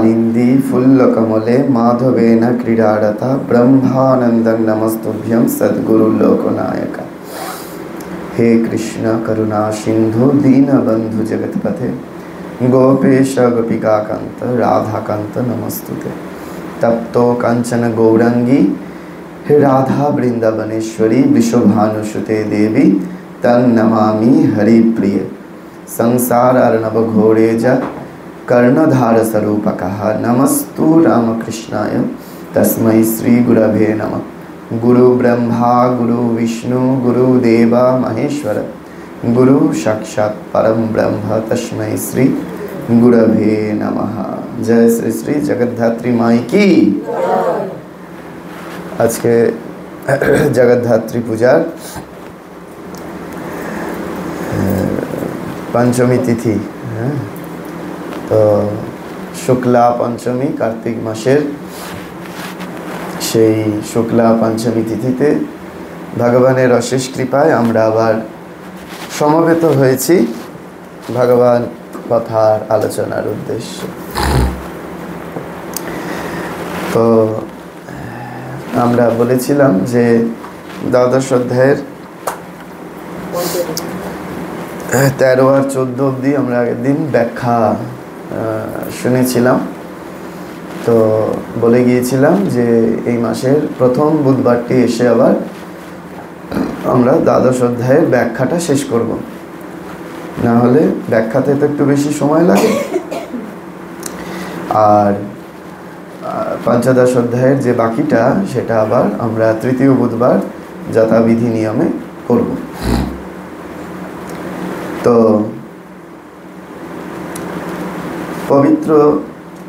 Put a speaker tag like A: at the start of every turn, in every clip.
A: निंदी फुल्लकमले माधवेन क्रीडारता ब्रह्मानंदं नमस्तुभ्यं सद्गुरु लोकनायक। हे कृष्ण करुणा सिंधु दीनबंधु जगतपथे गोपेश गोपिकाकांत राधाकांत नमस्तुते। तप्तो कांचन गौरंगी हे राधा वृंदावनेश्वरी विश्वभानुसुते देवी तन्नमामि हरिप्रिय। संसार अर्णव घोरे ज कर्णधार स्वरूपकः नमस्तु रामकृष्णाय तस्मै श्री गुरवे नमः। गुरु ब्रह्मा गुरु विष्णु गुरुदेव महेश्वर गुरु साक्षात् परम ब्रह्म तस्मै श्री गुरवे नमः। जय श्री श्री जगद्धात्री माई की। आज के जगद्धात्री पूजार पंचमी तिथि, तो शुक्ला पंचमी कार्तिक मासेर সেই শুক্লা পঞ্চমী তিথিতে ভগবানের অশেষ কৃপায় আমরা আবার সমবেত হয়েছি ভগবান কথার আলোচনার উদ্দেশ্যে। তো আমরা বলেছিলাম যে দ্বাদশ অধ্যায়ের 13 আর 14 অবধি আমরা আগের দিন ব্যাখ্যা শুনেছিলাম। তো বলে গিয়েছিলাম যে এই মাসের প্রথম বুধবারটি এসে আবার আমরা দ্বাদশ অধ্যায়ের ব্যাখ্যাটা শেষ করব, না হলে ব্যাখ্যাতে তো একটু বেশি সময় লাগে। আর পঞ্চদশ অধ্যায়ের যে বাকিটা সেটা আবার আমরা তৃতীয় বুধবার যথাবিধি নিয়মে করব। তো পবিত্র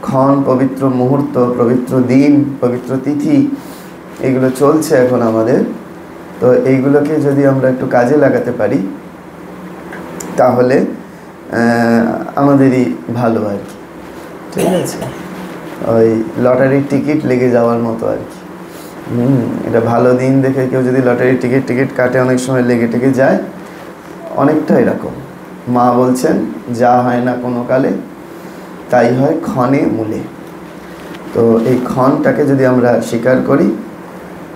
A: ক্ষণ, পবিত্র মুহূর্ত, পবিত্র দিন, পবিত্র তিথি এগুলো চলছে এখন আমাদের। তো এইগুলোকে যদি আমরা একটু কাজে লাগাতে পারি তাহলে আমাদেরই ভালো আর কি। ঠিক আছে, ওই লটারির টিকিট লেগে যাওয়ার মতো আর কি। এটা ভালো দিন দেখে কেউ যদি লটারির টিকিট কাটে অনেক সময় লেগে টেগে যায়, অনেকটা এরকম। মা বলছেন যা হয় না কোনো কালে তাই হয় ক্ষণে মূলে। তো এই ক্ষণটাকে যদি আমরা স্বীকার করি,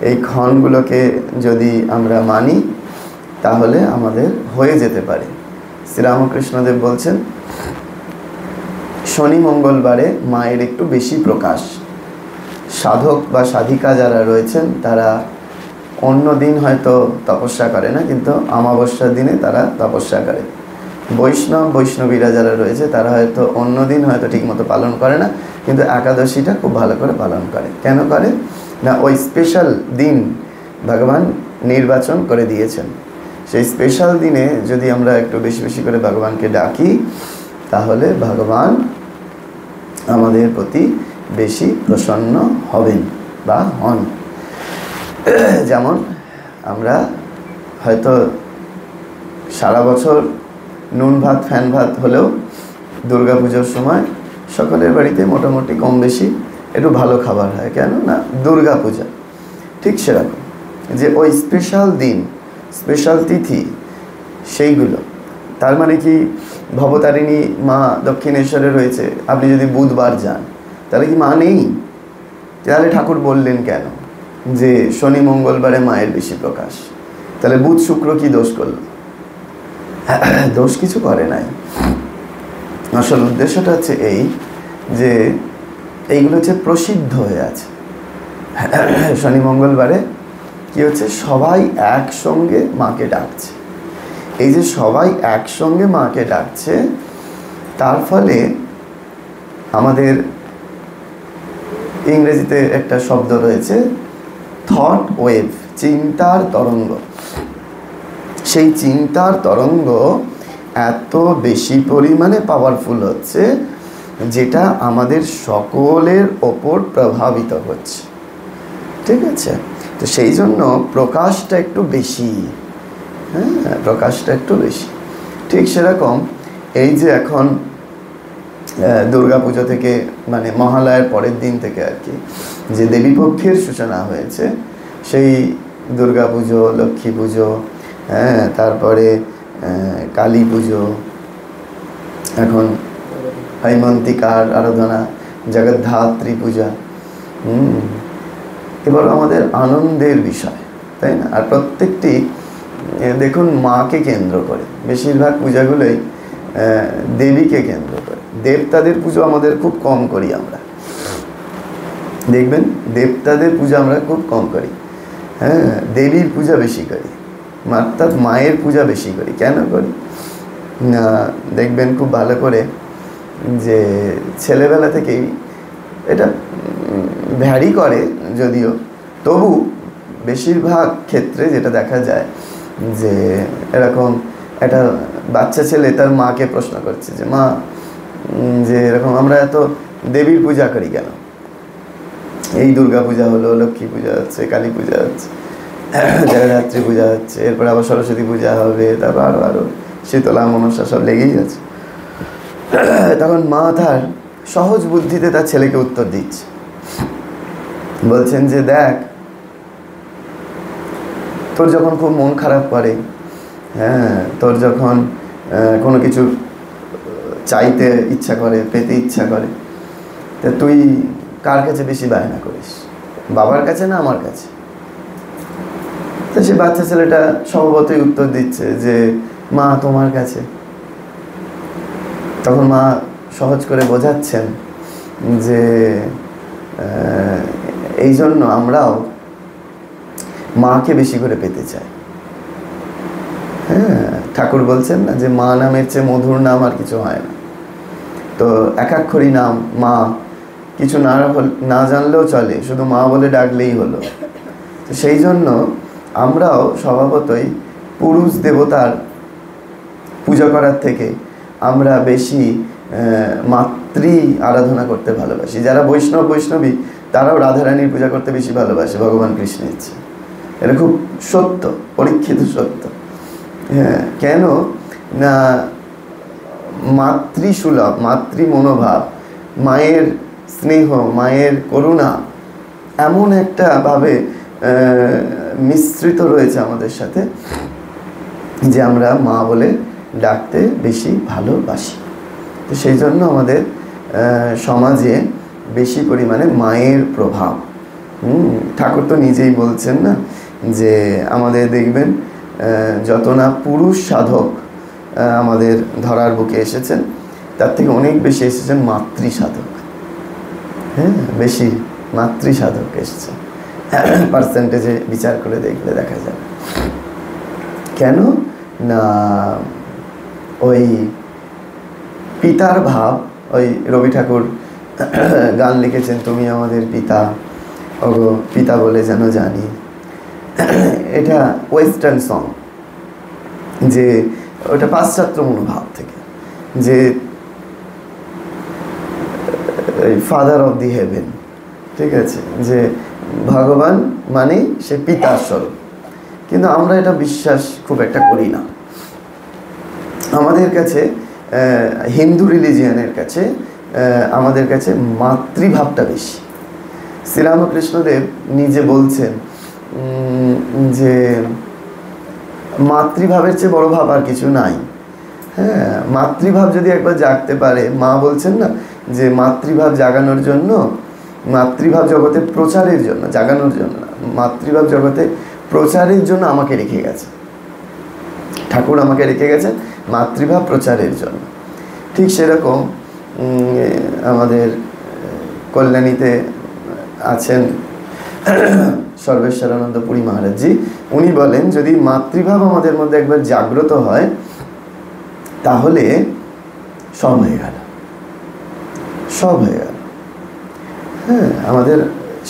A: এই ক্ষণগুলোকে যদি আমরা মানি, তাহলে আমাদের হয়ে যেতে পারে। শ্রীরামকৃষ্ণদেব বলছেন শনি মঙ্গলবারে মায়ের একটু বেশি প্রকাশ। সাধক বা সাধিকা যারা রয়েছেন তারা অন্য দিন হয়তো তপস্যা করে না, কিন্তু অমাবস্যার দিনে তারা তপস্যা করে। বৈষ্ণবীরা যারা রয়েছে তারা হয়তো অন্য দিন হয়তো ঠিকমতো পালন করে না, কিন্তু একাদশীটা খুব ভালো করে পালন করে। কেন করে না, ওই স্পেশাল দিন ভগবান নির্বাচন করে দিয়েছেন। সেই স্পেশাল দিনে যদি আমরা একটু বেশি বেশি করে ভগবানকে ডাকি, তাহলে ভগবান আমাদের প্রতি বেশি প্রসন্ন হবেন বা হন। যেমন আমরা হয়তো সারা বছর নুন ভাত ফ্যান ভাত হলেও দুর্গা পুজোর সময় সকলের বাড়িতে মোটামুটি কম বেশি একটু ভালো খাবার হয়। কেন না, দুর্গা পূজা। ঠিক সেরকম যে ওই স্পেশাল দিন, স্পেশাল তিথি সেইগুলো। তার মানে কি ভবতারিণী মা দক্ষিণেশ্বরে রয়েছে, আপনি যদি বুধবার যান তাহলে কি মা নেই? তাহলে ঠাকুর বললেন কেন যে শনি মঙ্গলবারে মায়ের বেশি প্রকাশ? তাহলে বুধ শুক্র কি দোষ করলো? দোষ কিছু করে নাই। আসল উদ্দেশ্যটা হচ্ছে এই যে এইগুলো হচ্ছে প্রসিদ্ধ হয়ে আছে। শনি মঙ্গলবারে কি হচ্ছে, সবাই একসঙ্গে মাকে ডাকছে। এই যে সবাই একসঙ্গে মাকে ডাকছে, তার ফলে আমাদের ইংরেজিতে একটা শব্দ রয়েছে থট ওয়েভ, চিন্তার তরঙ্গ। সেই চিন্তার তরঙ্গ এত বেশি পরিমাণে পাওয়ারফুল হচ্ছে, যেটা আমাদের সকলের ওপর প্রভাবিত হচ্ছে। ঠিক আছে, তো সেই জন্য প্রকাশটা একটু বেশি। হ্যাঁ, প্রকাশটা একটু বেশি। ঠিক সেরকম এই যে এখন দুর্গা পুজো থেকে, মানে মহালয়ার পরের দিন থেকে আর কি, যে দেবীপক্ষের সূচনা হয়েছে, সেই দুর্গা পুজো, লক্ষ্মী পুজো, হ্যাঁ, তারপরে কালী পুজো, এখন হৈমন্তিকার আরাধনা, জগদ্ধাত্রী পূজা। এবার আমাদের আনন্দের বিষয়, তাই না? আর প্রত্যেকটি দেখুন মাকে কেন্দ্র করে, বেশিরভাগ পূজাগুলোই দেবীকে কেন্দ্র করে। দেবতাদের পুজো আমাদের খুব কম করি আমরা, দেখবেন দেবতাদের পূজা আমরা খুব কম করি। হ্যাঁ, দেবীর পূজা বেশি করি, অর্থাৎ মায়ের পূজা বেশি করি। কেন করি না দেখবেন খুব ভালো করে, যে ছেলেবেলা থেকেই এটা ভ্যারি করে যদিও, তবু বেশিরভাগ ক্ষেত্রে যেটা দেখা যায় যে এরকম একটা বাচ্চা ছেলে তার মাকে প্রশ্ন করছে যে মা, যে এরকম আমরা এত দেবীর পূজা করি কেন? এই দুর্গা পূজা হলো, লক্ষ্মী পূজা হচ্ছে, কালী পূজা হচ্ছে, জগদ্ধাত্রী পূজা হচ্ছে, এরপর আবার সরস্বতী পূজা হবে, তারপর আরো শীতলা মনসা সব লেগেই আছে। তখন মা তার সহজ বুদ্ধিতে তার ছেলেকে উত্তর দিচ্ছে, বলছেন যে দেখ, তোর যখন খুব মন খারাপ করে, হ্যাঁ, তোর যখন কোনো কিছু চাইতে ইচ্ছা করে, পেতে ইচ্ছা করে, তা তুই কার কাছে বেশি বায়না করিস, বাবার কাছে না আমার কাছে? তো সে বাচ্চা ছেলেটা স্বভাবতই উত্তর দিচ্ছে যে মা তোমার কাছে। তখন মা সহজ করে বোঝাচ্ছেন যে এই জন্য আমরাও মাকে বেশি করে পেতে চাই। হ্যাঁ, ঠাকুর বলছেন না যে মা নামের চেয়ে মধুর নাম আর কিছু হয় না। তো একাক্ষরী নাম মা, কিছু না জানলেও চলে, শুধু মা বলে ডাকলেই হলো। তো সেই জন্য আমরাও স্বভাবতই পুরুষ দেবতার পূজা করার থেকে আমরা বেশি মাতৃ আরাধনা করতে ভালোবাসি। যারা বৈষ্ণবী তারাও রাধারানীর পূজা করতে বেশি ভালোবাসে ভগবান কৃষ্ণের ইচ্ছে। এটা খুব সত্য, পরীক্ষিত সত্য। হ্যাঁ, কেন না মাতৃসুলভ, মাতৃ মনোভাব, মায়ের স্নেহ, মায়ের করুণা এমন একটা ভাবে মিশ্রিত রয়েছে আমাদের সাথে যে আমরা মা বলে ডাকতে বেশি ভালোবাসি। তো সেই জন্য আমাদের সমাজে বেশি পরিমাণে মায়ের প্রভাব। ঠাকুর তো নিজেই বলছেন না যে আমাদের দেখবেন যত না পুরুষ সাধক আমাদের ধরার বুকে এসেছেন, তার থেকে অনেক বেশি এসেছেন মাতৃ সাধক। হ্যাঁ, বেশি মাতৃ সাধক এসেছে, পার্সেন্টেজে বিচার করে দেখলে দেখা যাবে। কেন না ওই পিতার ভাব, ওই রবি ঠাকুর গান লিখেছেন, তুমি আমাদের পিতা, ওগো পিতা বলে যেন জানি। এটা ওয়েস্টার্ন সং, যে ওটা পাশ্চাত্য মনোভাব থেকে, যে ফাদার অফ দি হেভেন, ঠিক আছে, যে ভগবান মানে সে পিতার স্বরূপ। কিন্তু আমরা এটা বিশ্বাস খুব একটা করি না। আমাদের কাছে হিন্দু রিলিজিয়ানের কাছে আমাদের কাছে মাতৃভাবটা বেশি। শ্রীরামকৃষ্ণদেব নিজে বলছেন যে মাতৃভাবের চেয়ে বড় ভাব আর কিছু নাই। হ্যাঁ, মাতৃভাব যদি একবার জাগতে পারে, মা বলছেন না যে মাতৃভাব জাগানোর জন্য, মাতৃভাব জগতে প্রচারের জন্য, জাগানোর জন্য না, মাতৃভাব জগতে প্রচারের জন্য আমাকে রেখে গেছে ঠাকুর, আমাকে রেখে গেছেন মাতৃভাব প্রচারের জন্য। ঠিক সেরকম আমাদের কল্যাণীতে আছেন সর্বেশ্বরানন্দ পুরী মহারাজজি, উনি বলেন যদি মাতৃভাব আমাদের মধ্যে একবার জাগ্রত হয় তাহলে সব হয়ে গেল, সব হয়ে গেল। হ্যাঁ, আমাদের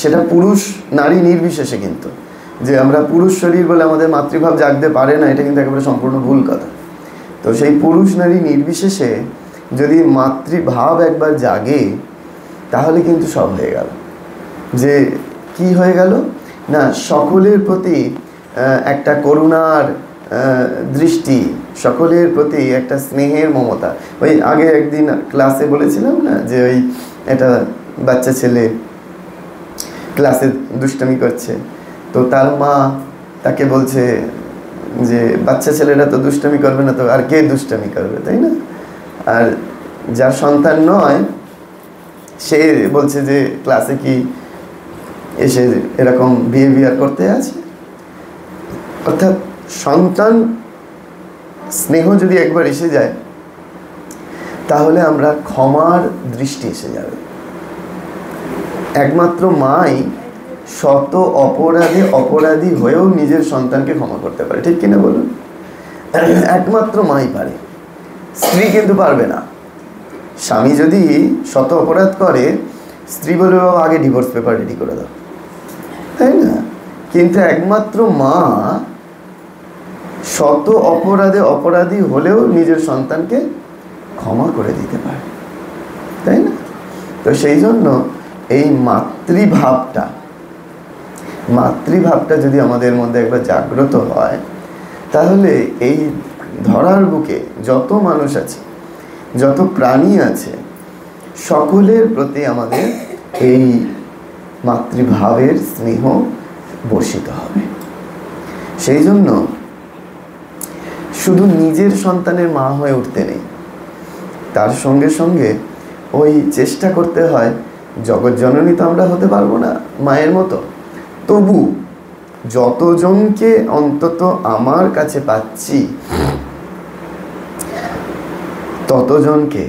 A: সেটা পুরুষ নারী নির্বিশেষে, কিন্তু যে আমরা পুরুষ শরীর বলে আমাদের মাতৃভাব জাগতে পারে না, এটা কিন্তু একেবারে সম্পূর্ণ ভুল কথা। তো সেই পুরুষ নারী নির্বিশেষে যদি মাতৃভাব একবার জাগে তাহলে কিন্তু সব হয়ে গেল। যে কি হয়ে গেল না, সকলের প্রতি একটা করুণার দৃষ্টি, সকলের প্রতি একটা স্নেহের মমতা। ওই আগে একদিন ক্লাসে বলেছিলাম না যে ওই একটা বাচ্চা ছেলে ক্লাসে দুষ্টামি করছে, তো তার মা তাকে বলছে যে বাচ্চা ছেলেরা তো দুষ্টামি করবে না, তো আর কে দুষ্টামি করবে, তাই না? আর যার সন্তান নয় সে বলছে যে ক্লাসে কি এসে এরকম বিহেভিয়ার করতে আছে। অর্থাৎ সন্তান স্নেহ যদি একবার এসে যায় তাহলে আমরা ক্ষমার দৃষ্টি এসে যাবে। একমাত্র মাই শত অপরাধে অপরাধী হয়েও নিজের সন্তানকে ক্ষমা করতে পারে, ঠিক কিনা বলুন? একমাত্র মাই পারে, স্ত্রী কিন্তু পারবে না। স্বামী যদি শত অপরাধ করে, স্ত্রী বলবে বাবা আগে ডিভোর্স পেপার রেডি করে দাও, তাই না? কিন্তু একমাত্র মা শত অপরাধে অপরাধী হলেও নিজের সন্তানকে ক্ষমা করে দিতে পারে, তাই না? তো সেই জন্য এই মাতৃভাবটা যদি আমাদের মধ্যে একবার জাগ্রত হয়, তাহলে এই ধরার বুকে যত মানুষ আছে, যত প্রাণী আছে, সকলের প্রতি আমাদের এই মাতৃভাবের স্নেহ বর্ষিত হবে। সেই জন্য শুধু নিজের সন্তানের মা হয়ে উঠতে নেই, তার সঙ্গে সঙ্গে ওই চেষ্টা করতে হয়, জগৎ জননী তো আমরা হতে পারবো না মায়ের মতো, তবু যতজনকে অন্তত আমার কাছে পাচ্ছি ততজনকে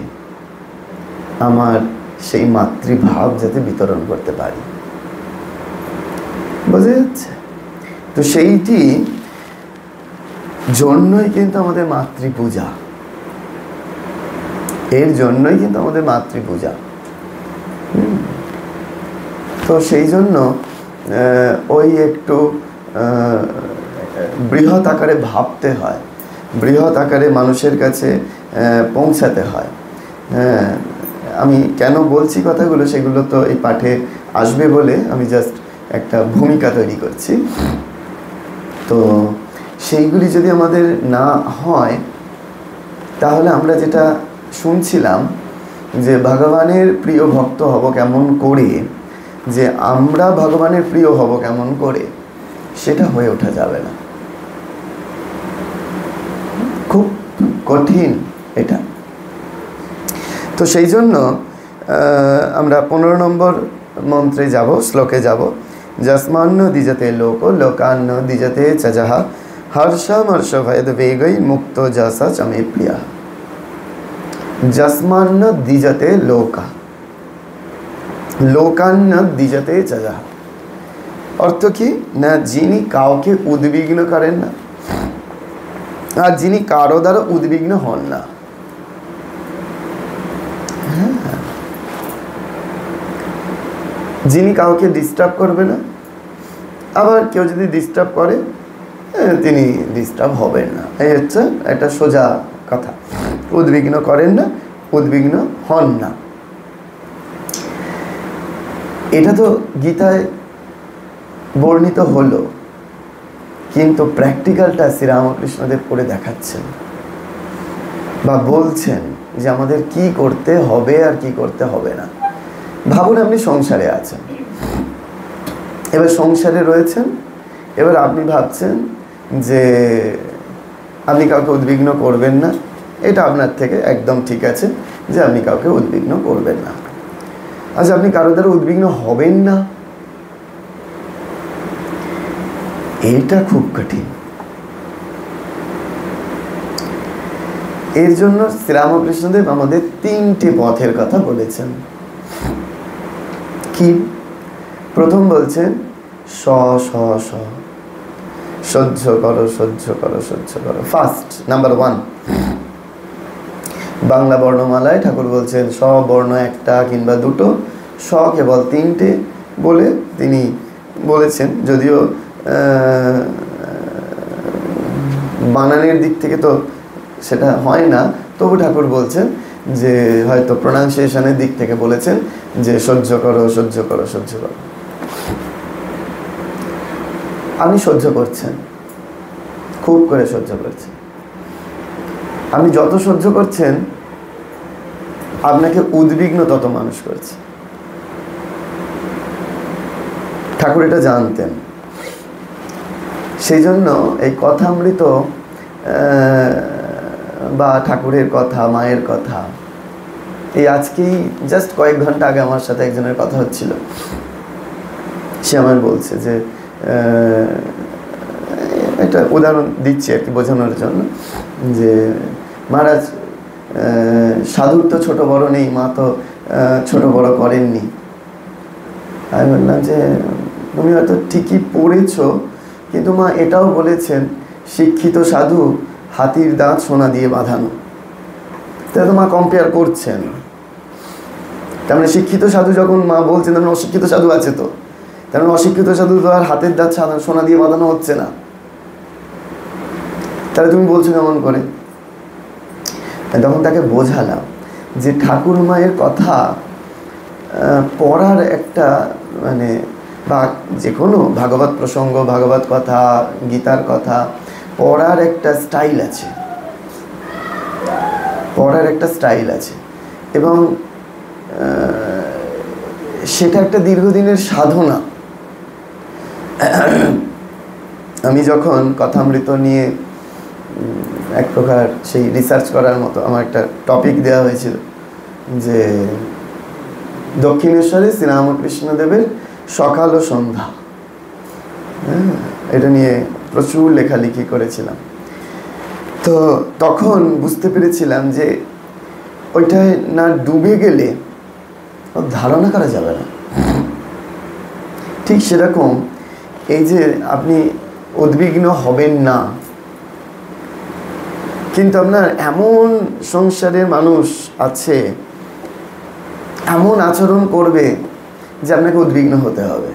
A: আমার সেই মাতৃভাব যাতে বিতরণ করতে পারি। বোঝা যাচ্ছে? তো সেইটি জন্যই কিন্তু আমাদের মাতৃপূজা, এর জন্যই কিন্তু আমাদের মাতৃপূজা। তো সেই জন্য ওই একটু বৃহৎ আকারে ভাবতে হয়, বৃহৎ আকারে মানুষের কাছে পৌঁছাতে হয়। আমি কেন বলছি কথাগুলো, সেগুলো তো এই পাঠে আসবে বলে আমি জাস্ট একটা ভূমিকা তৈরি করছি। তো সেইগুলি যদি আমাদের না হয়, তাহলে আমরা যেটা শুনছিলাম যে ভগবানের প্রিয় ভক্ত হব কেমন করে, যে আমরা ভগবানের প্রিয় হব কেমন করে, সেটা হয়ে ওঠা যাবে না। খুব কঠিন এটা। তো সেই জন্য আমরা 15 নম্বর মন্ত্রে যাব, শ্লোকে যাব। যস্মান্ন দ্বিজতে লোক লোকান্ন দ্বিজতে চজহা হর্ষমর্ষ ভেদ বেগৈ মুক্ত যশা চমে প্রিয়া। যস্মান্ন দ্বিজতে লোকা লোকান্ন দ্বিজতে চজহা, অর্থ কি না, যিনি কাউকে উদ্বিগ্ন করেন না আর যিনি কারো দ্বারা উদ্বিগ্ন হন না। যিনি কাউকে ডিস্টার্ব করবে না, আবার কেউ যদি ডিস্টার্ব করে তিনি ডিস্টার্ব হবেন না। এই হচ্ছে একটা সোজা কথা। উদ্বিগ্ন করেন না, উদ্বিগ্ন হন না। এটা তো গীতায় বর্ণিত হলো, কিন্তু প্র্যাকটিক্যালটা শ্রীরামকৃষ্ণদেব করে দেখাচ্ছেন বা বলছেন যে আমাদের কি করতে হবে আর কি করতে হবে না। ভাবুন আপনি সংসারে আছেন, এবার সংসারে রয়েছেন, এবার আপনি ভাবছেন যে আপনি কাউকে উদ্বিগ্ন করবেন না, এটা আপনার থেকে একদম ঠিক আছে যে আপনি কাউকে উদ্বিগ্ন করবেন না। আচ্ছা, আপনি কারো দ্বারা উদ্বিগ্ন হবেন না, এটা খুব কঠিন। এর জন্য শ্রীরামকৃষ্ণদেব আমাদের 3টে পথের কথা বলেছেন। কি? প্রথম বলছেন স স স, সহ্য করো সহ্য করো সহ্য করো। First, number 1। বাংলা বর্ণমালায় ঠাকুর বলছেন স বর্ণ একটা কিংবা দুটো, স কেবল 3টে বলে তিনি বলেছেন। যদিও বানানের দিক থেকে তো সেটা হয় না, তবু ঠাকুর বলছেন যে হয়তো প্রোনাউন্সিয়েশনের দিক থেকে বলেছেন যে সহ্য করো সহ্য করো সহ্য করো। আপনি সহ্য করছেন, খুব করে সহ্য করছেন। আপনি যত সহ্য করছেন আপনাকে উদ্বিগ্ন তত মানুষ করছে। ঠাকুর এটা জানতেন। সেই জন্য এই কথামৃত বা ঠাকুরের কথা, মায়ের কথা, এই আজকেই জাস্ট কয়েক ঘন্টা আগে আমার সাথে একজনের কথা হচ্ছিল, সে আমার বলছে যে একটা উদাহরণ দিচ্ছি আর কি বোঝানোর জন্য, যে মহারাজ সাধুর তো ছোট বড় নেই, মা তো ছোট বড় করেননি। আমি বললাম যে তুমি হয়তো ঠিকই পড়েছ, কিন্তু মা এটাও বলেছেন শিক্ষিত সাধু হাতির দাঁত সোনা দিয়ে বাঁধানো। তাহলে তো মা কম্পেয়ার করছেন, তার মানে শিক্ষিত সাধু যখন মা বলছেন, তার মানে অশিক্ষিত সাধু আছে, তো তার মানে অশিক্ষিত সাধু তো আর হাতের দাঁত সোনা দিয়ে বাঁধানো হচ্ছে না। তাহলে তুমি বলছো কেমন করে? তখন তাকে বোঝালাম যে ঠাকুর মায়ের কথা পড়ার একটা মানে, বা যে কোনো ভাগবত প্রসঙ্গ, ভাগবত কথা, গীতার কথা পড়ার একটা স্টাইল আছে, পড়ার একটা স্টাইল আছে, এবং সেটা একটা দীর্ঘদিনের সাধনা। আমি যখন কথামৃত নিয়ে এক প্রকার সেই রিসার্চ করার মতো আমার একটা টপিক দেওয়া হয়েছিল, যে দক্ষিণেশ্বরে শ্রীরামকৃষ্ণদেবের সকাল ও সন্ধ্যা, এটা নিয়ে প্রচুর লেখালেখি করেছিলাম। তো তখন বুঝতে পেরেছিলাম যে ওইটায় না ডুবে গেলে ধারণা করা যাবে না। ঠিক সেরকম এই যে আপনি উদ্বিগ্ন হবেন না, কিন্তু আপনার এমন সংসারের মানুষ আছে, এমন আচরণ করবে যে আপনাকে উদ্বিগ্ন হতে হবে।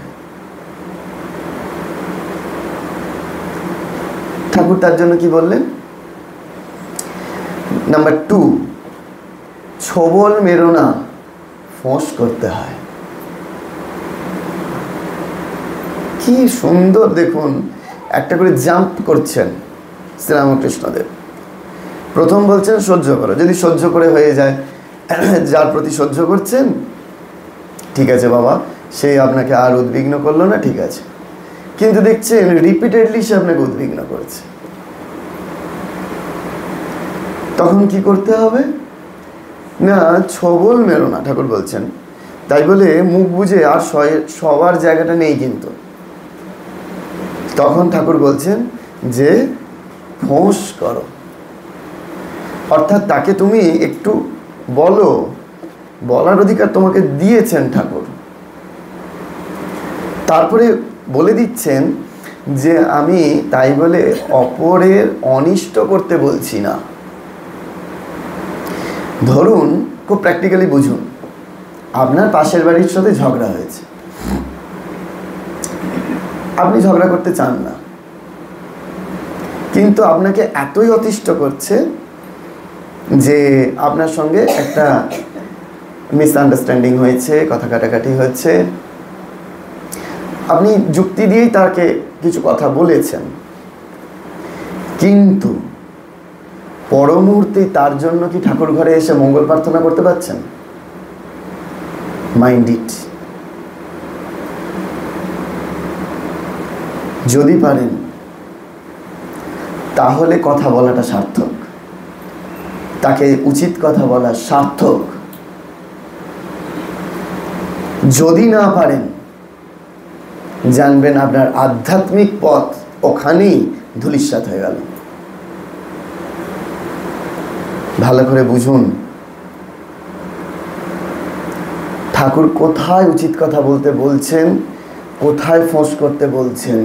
A: ঠাকুর তার জন্য কি বললেন? নাম্বার 2, ছোবল মেরো না, ফোঁস করতে হয়। কি সুন্দর দেখুন, একটা করে জাম্প করছেন শ্রীরামকৃষ্ণদেব। প্রথম বলছেন সহ্য করো, যদি সহ্য করে হয়ে যায়, যার প্রতি সহ্য করছেন ঠিক আছে বাবা, সে আপনাকে আর উদ্বিগ্ন করলো না, ঠিক আছে। কিন্তু দেখছেন রিপিটেডলি সে আপনাকে উদ্বিগ্ন করছে, তখন কি করতে হবে না? ছোবল মেরো না, ঠাকুর বলছেন। তাই বলে মুখ বুঝে আর সবার জায়গাটা নেই, কিন্তু তখন ঠাকুর বলছেন যে ফোঁস করো, অর্থাৎ তাকে তুমি একটু বলো, বলার অধিকার তোমাকে দিয়েছেন ঠাকুর। তারপরে বলে দিচ্ছেন যে আমি তাই বলে অপরের অনিষ্ট করতে বলছি না। ধরুন, খুব প্র্যাকটিক্যালি বুঝুন, আপনার পাশের বাড়ির সাথে ঝগড়া হয়েছে, আপনি ঝগড়া করতে চান না, কিন্তু আপনাকে এতই অতিষ্ঠ করছে যে আপনার সঙ্গে একটা মিসআন্ডারস্ট্যান্ডিং হয়েছে, কথা কাটাকাটি হয়েছে, আপনি যুক্তি দিয়েই তাকে কিছু কথা বলেছেন, কিন্তু পর মুহূর্তে তার জন্য কি ঠাকুর ঘরে এসে মঙ্গল প্রার্থনা করতে পারছেন? Mind it. যদি পারেন তাহলে কথা বলাটা সার্থক, তাকে উচিত কথা বলা সার্থক। যদি না পারেন, জানবেন আপনার আধ্যাত্মিক পথ ওখানেই ধূলিসাৎ হয়ে গেল। ভালো করে বুঝুন, ঠাকুর কোথায় উচিত কথা বলতে বলছেন, কোথায় ফোঁস করতে বলছেন।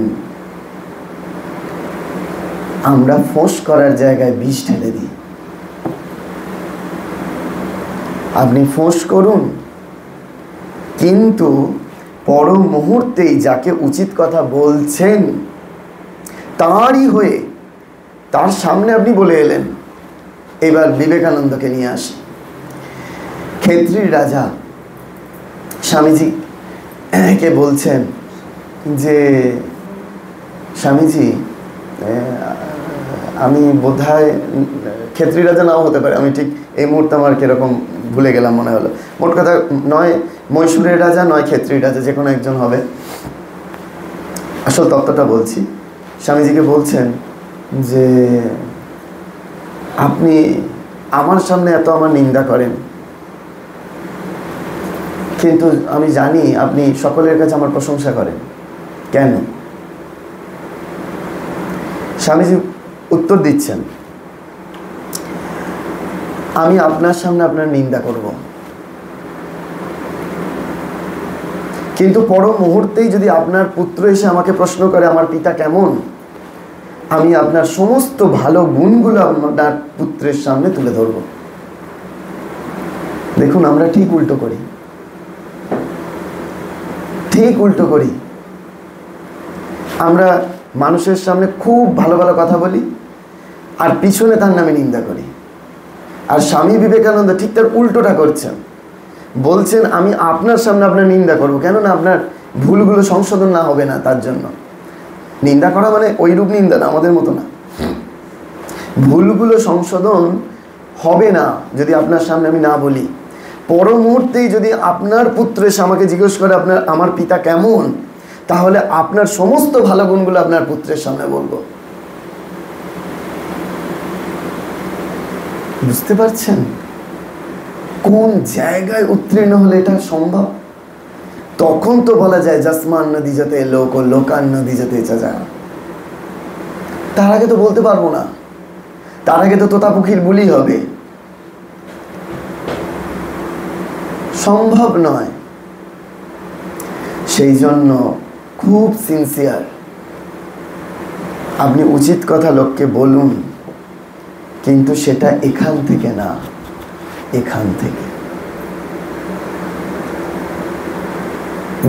A: আমরা ফোঁস করার জায়গায় বিষ ঢেলে দিই। আপনি ফোঁস করুন, কিন্তু পর মুহূর্তেই যাকে উচিত কথা বলছেন তারই হয়ে তার সামনে আপনি বলে এলেন। এবার বিবেকানন্দকে নিয়ে আসি। ক্ষেত্রীর রাজা স্বামীজি কে বলছেন যে স্বামীজি, আমি বোধহয় ক্ষেত্রী রাজা নাও হতে পারে, আমি ঠিক এই মুহূর্তে আমার কিরকম ভুলে গেলাম, মনে হলো। মোট কথা, নয় মহীশূরের রাজা, নয় ক্ষেত্রী রাজা, যে কোনো একজন হবে। আসল তত্ত্বটা বলছি। স্বামীজিকে বলছেন যে আপনি আমার সামনে এত আমার নিন্দা করেন, কিন্তু আমি জানি আপনি সকলের কাছে আমার প্রশংসা করেন। কেন? স্বামীজি উত্তর দিচ্ছেন, আমি আপনার সামনে আপনার নিন্দা করব, কিন্তু পর মুহূর্তেই যদি আপনার পুত্র এসে আমাকে প্রশ্ন করে আমার পিতা কেমন, আমি আপনার সমস্ত ভালো গুণগুলো আপনার পুত্রের সামনে তুলে ধরব। দেখুন, আমরা ঠিক উল্টো করি, ঠিক উল্টো করি। আমরা মানুষের সামনে খুব ভালো ভালো কথা বলি আর পিছনে তার নামে নিন্দা করি। আর স্বামী বিবেকানন্দ ঠিক তার উল্টোটা করছেন, বলছেন আমি আপনার সামনে আপনার নিন্দা করব, কেননা আপনার ভুলগুলো সংশোধন না হবে না তার জন্য। নিন্দা করা মানে ওইরূপ নিন্দা না, আমাদের মতো না। ভুলগুলো সংশোধন হবে না যদি আপনার সামনে আমি না বলি। পর মুহূর্তেই যদি আপনার পুত্র এসে আমাকে জিজ্ঞেস করে আমার পিতা কেমন, তাহলে আপনার সমস্ত ভালো গুণগুলো আপনার পুত্রের সামনে বলবো। বুঝতে পারছেন কোন জায়গায় উত্তীর্ণ হলে এটা সম্ভব? তখন তো বলা যায় জাসমান নদী যেতে লোক ও লোকান নদী যেতে চাচা। তার আগে তো বলতে পারবো না, তার আগে তো তোতা পুখির বুলি হবে, সম্ভব নয়। সেই জন্য খুব সিনসিয়ার, আপনি উচিত কথা লোককে বলুন, কিন্তু সেটা এখান থেকে না, এখান থেকে।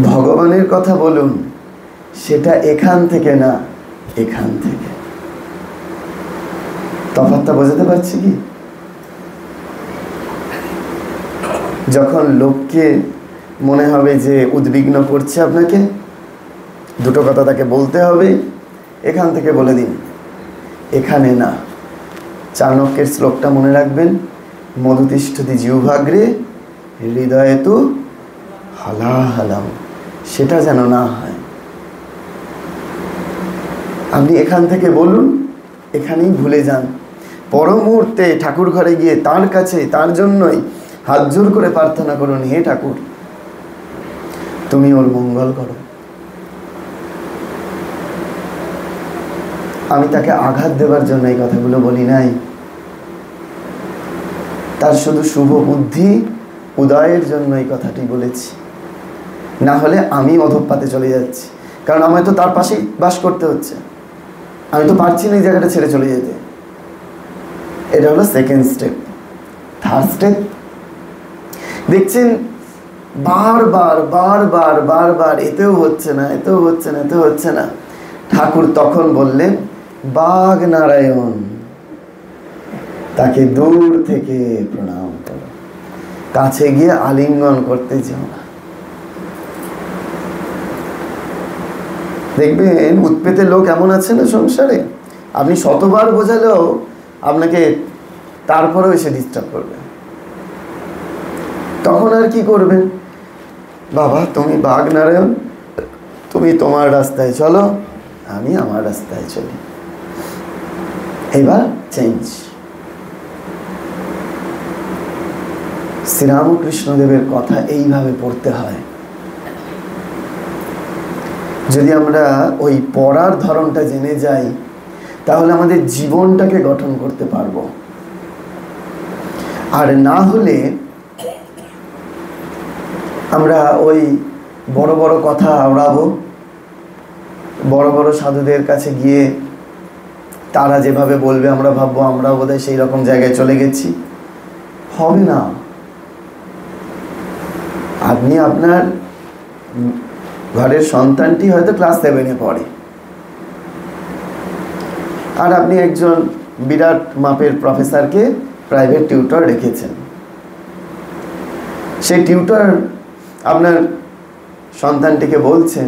A: ভগবানের কথা বলুন, সেটা এখান থেকে না, এখান থেকে। তফাৎটা বোঝাতে পারছি কি? যখন লোককে মনে হবে যে উদ্বিগ্ন করছে আপনাকে, দুটো কথা তাকে বলতে হবে, এখান থেকে বলে দিন, এখানে না। চাণক্যের শ্লোকটা মনে রাখবেন, মধুতিষ্ঠতি জিহ্বাগ্রে হৃদয়ে তু হালাহলম, সেটা যেন না হয়। আপনি এখান থেকে বলুন, এখানেই ভুলে যান। পর মুহূর্তে ঠাকুর ঘরে গিয়ে তার কাছে তার জন্যই হাত জোর করে প্রার্থনা করুন, হে ঠাকুর তুমি ওর মঙ্গল করো। আমি তাকে আঘাত দেবার জন্য এই কথাগুলো বলি নাই, তার শুধু শুভ বুদ্ধি উদয়ের জন্য এই কথাটি বলেছি। না হলে আমি অধঃপাতে চলে যাচ্ছি, কারণ আমায় তো তার পাশেই বাস করতে হচ্ছে, আমি তো পারছি না এই জায়গাটা ছেড়ে চলে যেতে। এটা হলো সেকেন্ড স্টেপ। থার্ড স্টেপ দেখছেন, বারবার বারবার বারবার এতেও হচ্ছে না, এতেও হচ্ছে না, এতেও হচ্ছে না। ঠাকুর তখন বললেন, বাঘ নারায়ণ, তাকে দূর থেকে প্রণাম করো, কাছে গিয়ে আলিঙ্গন করতে যেও না। দেখবেন উৎপেতে লোক এমন আছে না সংসারে, আপনি শতবার বোঝালেও আপনাকে তারপরেও এসে ডিস্টার্ব করবে। তখন আর কি করবেন? বাবা তুমি বাঘ নারায়ণ, তুমি তোমার রাস্তায় চলো, আমি আমার রাস্তায় চলি। এবার চেঞ্জ। শ্রীরামকৃষ্ণদেবের কথা এইভাবে পড়তে হয়। যদি আমরা ওই পড়ার ধরনটা জেনে যাই, তাহলে আমাদের জীবনটাকে গঠন করতে পারবো। আর না হলে আমরা ওই বড় বড় কথা আওড়াবো, বড় বড় সাধুদের কাছে গিয়ে তারা যেভাবে বলবে আমরা ভাববো আমরা বোধহয় সেই রকম জায়গায় চলে গেছি। হবে না। আপনি আপনার ঘরের সন্তানটি হয়তো ক্লাস 7-এ পড়ে, আর আপনি একজন বিরাট মাপের প্রফেসরকে প্রাইভেট টিউটর রেখেছেন। সেই টিউটর আপনার সন্তানটিকে বলছেন,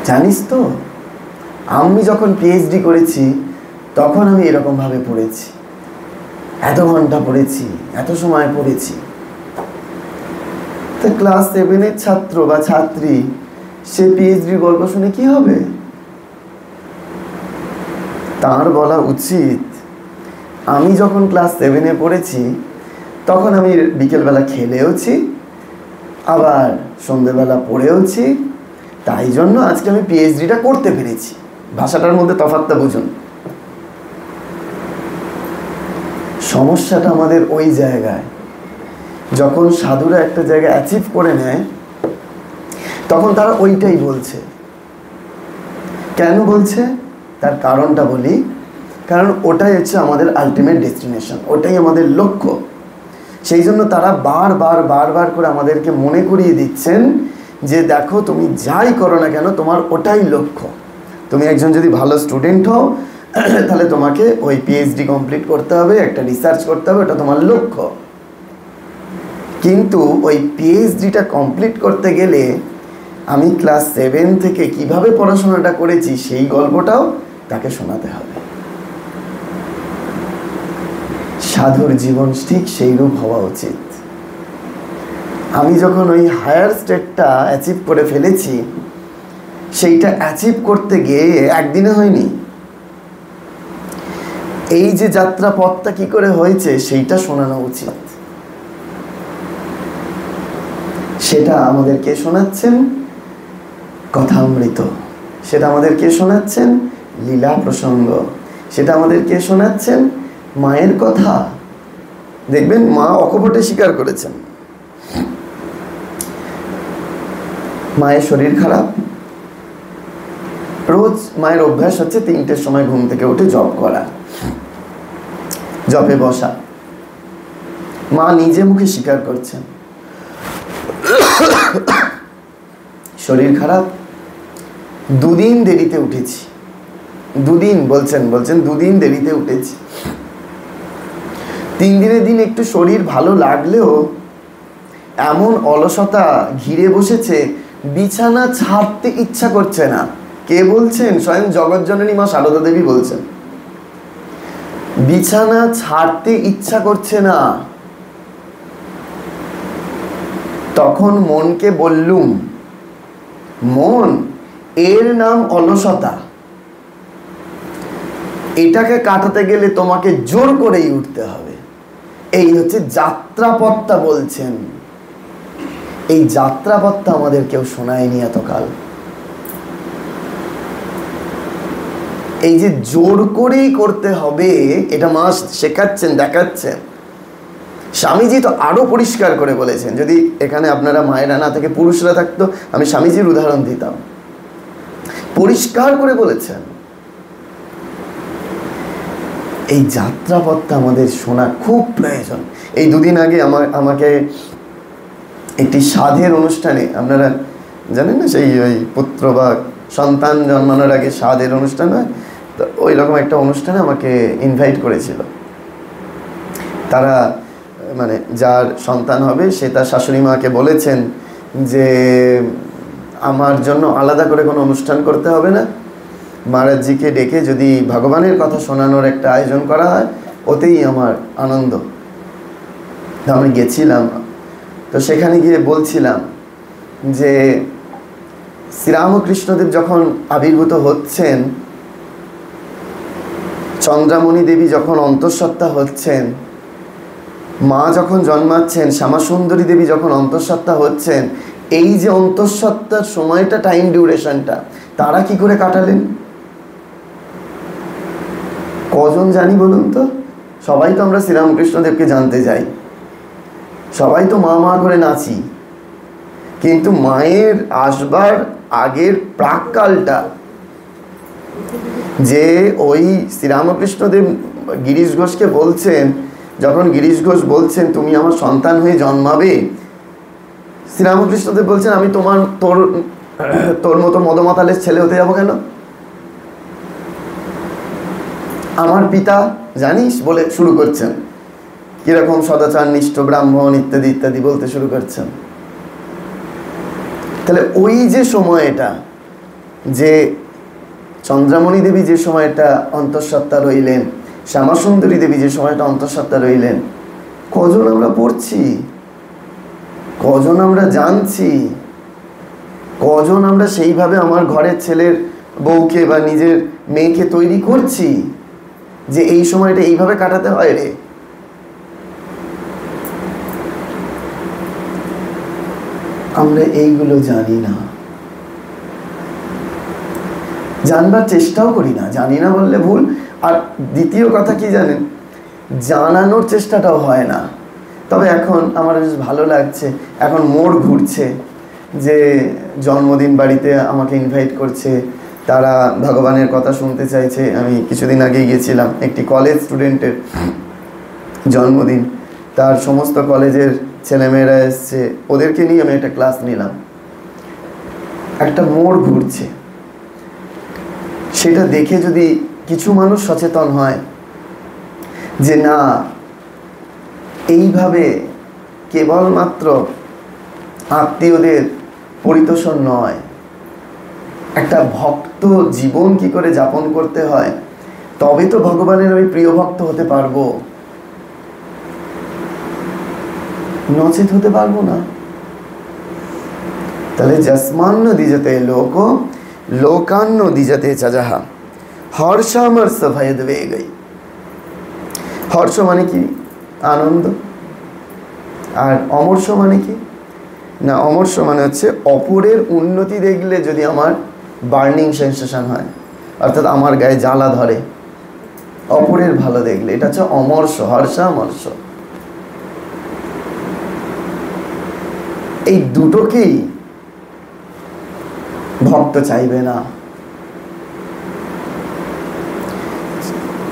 A: জানিস তো আমি যখন পিএইচডি করেছি তখন আমি এরকমভাবে পড়েছি, এত ঘন্টা পড়েছি, এত সময় পড়েছি। তো ক্লাস 7-এর ছাত্র বা ছাত্রী সে পিএইচডির গল্প শুনে কি হবে? তার বলা উচিত, আমি যখন ক্লাস 7-এ পড়েছি তখন আমি বিকেলবেলা খেলেওছি, আবার সন্ধ্যেবেলা পড়েওছি। তাই জন্য আজকে আমি পিএইচডিটা করতে পেরেছি। ভাষাটার মধ্যে তফাৎটা বুঝুন। সমস্যাটা আমাদের ওই জায়গায়, যখন সাধুরা একটা জায়গায় অ্যাচিভ করে নেয় তখন তারা ওইটাই বলছে। কেন বলছে তার কারণটা বলি। কারণ ওটাই হচ্ছে আমাদের আলটিমেট ডেস্টিনেশন, ওটাই আমাদের লক্ষ্য। সেই জন্য তারা বারবার করে আমাদেরকে মনে করিয়ে দিচ্ছেন যে দেখো, তুমি যাই করো না কেন তোমার ওটাই লক্ষ্য। তুমি একজন যদি ভালো স্টুডেন্ট হও তাহলে তোমাকে ওই পিএইচডি কমপ্লিট করতে হবে, একটা রিসার্চ করতে হবে, ওটা তোমার লক্ষ্য। কিন্তু ওই পিএইচডিটা কমপ্লিট করতে গেলে আমি ক্লাস 7 থেকে কিভাবে পড়াশোনাটা করেছি সেই গল্পটাও তাকে শোনাতে হবে। সাধুর জীবন ঠিক সেইরূপ হওয়া উচিত। আমি যখন ওই হায়ার স্টেটটা অ্যাচিভ করে ফেলেছি, সেইটা অ্যাচিভ করতে গিয়ে একদিনে হয়নি। এই যে যাত্রা পথটা কি করে হয়েছে সেইটা শোনানো উচিত। সেটা আমাদেরকে শোনাচ্ছেন কথামৃত, সেটা আমাদেরকে শোনাচ্ছেন লীলা প্রসঙ্গ, সেটা আমাদেরকে শোনাচ্ছেন মায়ের কথা। দেখবেন মা অকপটে স্বীকার করেছেন। মায়ের শরীর খারাপ, রোজ মায়ের অভ্যাস হচ্ছে 3টের সময় ঘুম থেকে উঠে জপ করা, জপে বসা। মা নিজে মুখে স্বীকার করছেন শরীর খারাপ, 2 দিন দেরিতে উঠেছি। 2 দিন বলছেন 2 দিন দেরিতে উঠেছি। 3 দিনের দিন একটু শরীর ভালো লাগলেও এমন অলসতা ঘিরে বসেছে, বিছানা ছাড়তে ইচ্ছা করছে না। কে বলছেন? স্বয়ং জগৎজননী মা সারদা দেবী বলছেন, বিছানা ছাড়তে ইচ্ছা করছে না। তখন মনকে বললুম, মন, এর নাম অলসতা। এটাকে কাটাতে গেলে তোমাকে জোর করেই উঠতে হবে। এই হচ্ছে যাত্রাপথটা বলছেন। এই যাত্রাপথটা আমাদের কেউ শোনায়নি এতকাল। এই যে জোর করেই করতে হবে, এটা মা শেখাচ্ছেন, দেখাচ্ছেন। স্বামীজি তো আরো পরিষ্কার করে বলেছেন। যদি এখানে আপনারা মায়েরা না থেকে পুরুষরা থাকতো, আমি স্বামীজির উদাহরণ দিতাম। পরিষ্কার করে বলেছেন। এই যাত্রাপথটা আমাদের শোনা খুব প্রয়োজন। এই 2 দিন আগে আমাকে একটি সাধের অনুষ্ঠানে, আপনারা জানেন না, সেই ওই পুত্র বা সন্তান জন্মানোর আগে সাধের অনুষ্ঠান হয়, তো ওই রকম একটা অনুষ্ঠানে আমাকে ইনভাইট করেছিল। তারা মানে যার সন্তান হবে সে তার শাশুড়ি মাকে বলেছেন যে আমার জন্য আলাদা করে কোনো অনুষ্ঠান করতে হবে না, মহারাজজিকে ডেকে যদি ভগবানের কথা শোনানোর একটা আয়োজন করা হয় ওতেই আমার আনন্দ। তো আমি গেছিলাম। তো সেখানে গিয়ে বলছিলাম যে শ্রীরামকৃষ্ণদেব যখন আবির্ভূত হচ্ছেন, চন্দ্রামণি দেবী যখন অন্তঃসত্ত্বা হচ্ছেন, মা যখন জন্মাচ্ছেন, শ্যামাসুন্দরী দেবী যখন অন্তঃসত্ত্বা হচ্ছেন, এই যে অন্তঃসত্ত্বার সময়টা, টাইম ডিউরেশনটা তারা কি করে কাটালেন? কজন জানি বলুন তো? সবাই তো আমরা শ্রীরামকৃষ্ণদেবকে জানতে যাই, সবাই তো মা মা করে নাচি, কিন্তু মায়ের আসবার আগের প্রাককালটা, যে ওই শ্রীরামকৃষ্ণদেব গিরিশ ঘোষকে বলছেন, যখন গিরিশ ঘোষ বলছেন তুমি আমার সন্তান হয়ে জন্মাবে, শ্রীরামকৃষ্ণদেব বলছেন আমি তোর মতো মদমাতালের ছেলে হতে যাবো কেন? আমার পিতা জানিস বলে শুরু করছেন, কিরকম সদাচার নিষ্ঠ ব্রাহ্মণ ইত্যাদি ইত্যাদি বলতে শুরু করছেন। তাহলে ওই যে সময়টা, যে চন্দ্রামণি দেবী যে সময়টা অন্তঃসত্ত্বা রইলেন, শ্যামাসুন্দরী দেবী যে সময়টা অন্তঃসত্ত্বা রইলেন, কজন আমরা পড়ছি, কজন আমরা জানছি, কজন আমরা সেইভাবে আমার ঘরের ছেলের বউকে বা নিজের মেয়েকে তৈরি করছি যে এই সময়টা এইভাবে কাটাতে হয় রে। আমরা এইগুলো জানি না, জানবার চেষ্টাও করি না। জানি না বললে ভুল। আর দ্বিতীয় কথা কি জানেন, জানানোর চেষ্টাটাও হয় না। তবে এখন আমার বেশ ভালো লাগছে, এখন মোড় ঘুরছে যে জন্মদিন বাড়িতে আমাকে ইনভাইট করছে, তারা ভগবানের কথা শুনতে চাইছে। আমি কিছুদিন আগেই গেছিলাম, একটি কলেজ স্টুডেন্টের জন্মদিন, তার সমস্ত কলেজের ছেলেমেয়েরা এসছে, ওদেরকে নিয়ে আমি একটা ক্লাস নিলাম। একটা মোড় ঘুরছে, সেটা দেখে যদি কিছু মানুষ সচেতন হয় যে না, এইভাবে কেবলমাত্র আত্মীয়দের পরিতোষণ নয়, একটা ভক্ত জীবন কি করে যাপন করতে হয়, তবে তো ভগবানের আমি প্রিয় ভক্ত হতে পারবো, নচেত হতে পারবো না। তাহলে যস্মান্ন দ্বিজতে লোক লোকান্ন দ্বিজতে চাজাহা হর্ষামর্ষ ভয়দ বেগৈ। হর্ষ মানে কি? আনন্দ। আর অমর্ষ মানে কি না, অমর্ষ মানে হচ্ছে অপরের উন্নতি দেখলে যদি আমার বার্নিং সেন্সেশন হয়, অর্থাৎ আমার গায়ে জ্বালা ধরে অপরের ভালো দেখলে, এটা হচ্ছে অমর্ষ, হর্ষামর্ষ। এই দুটোকেই ভক্ত চাইবে না।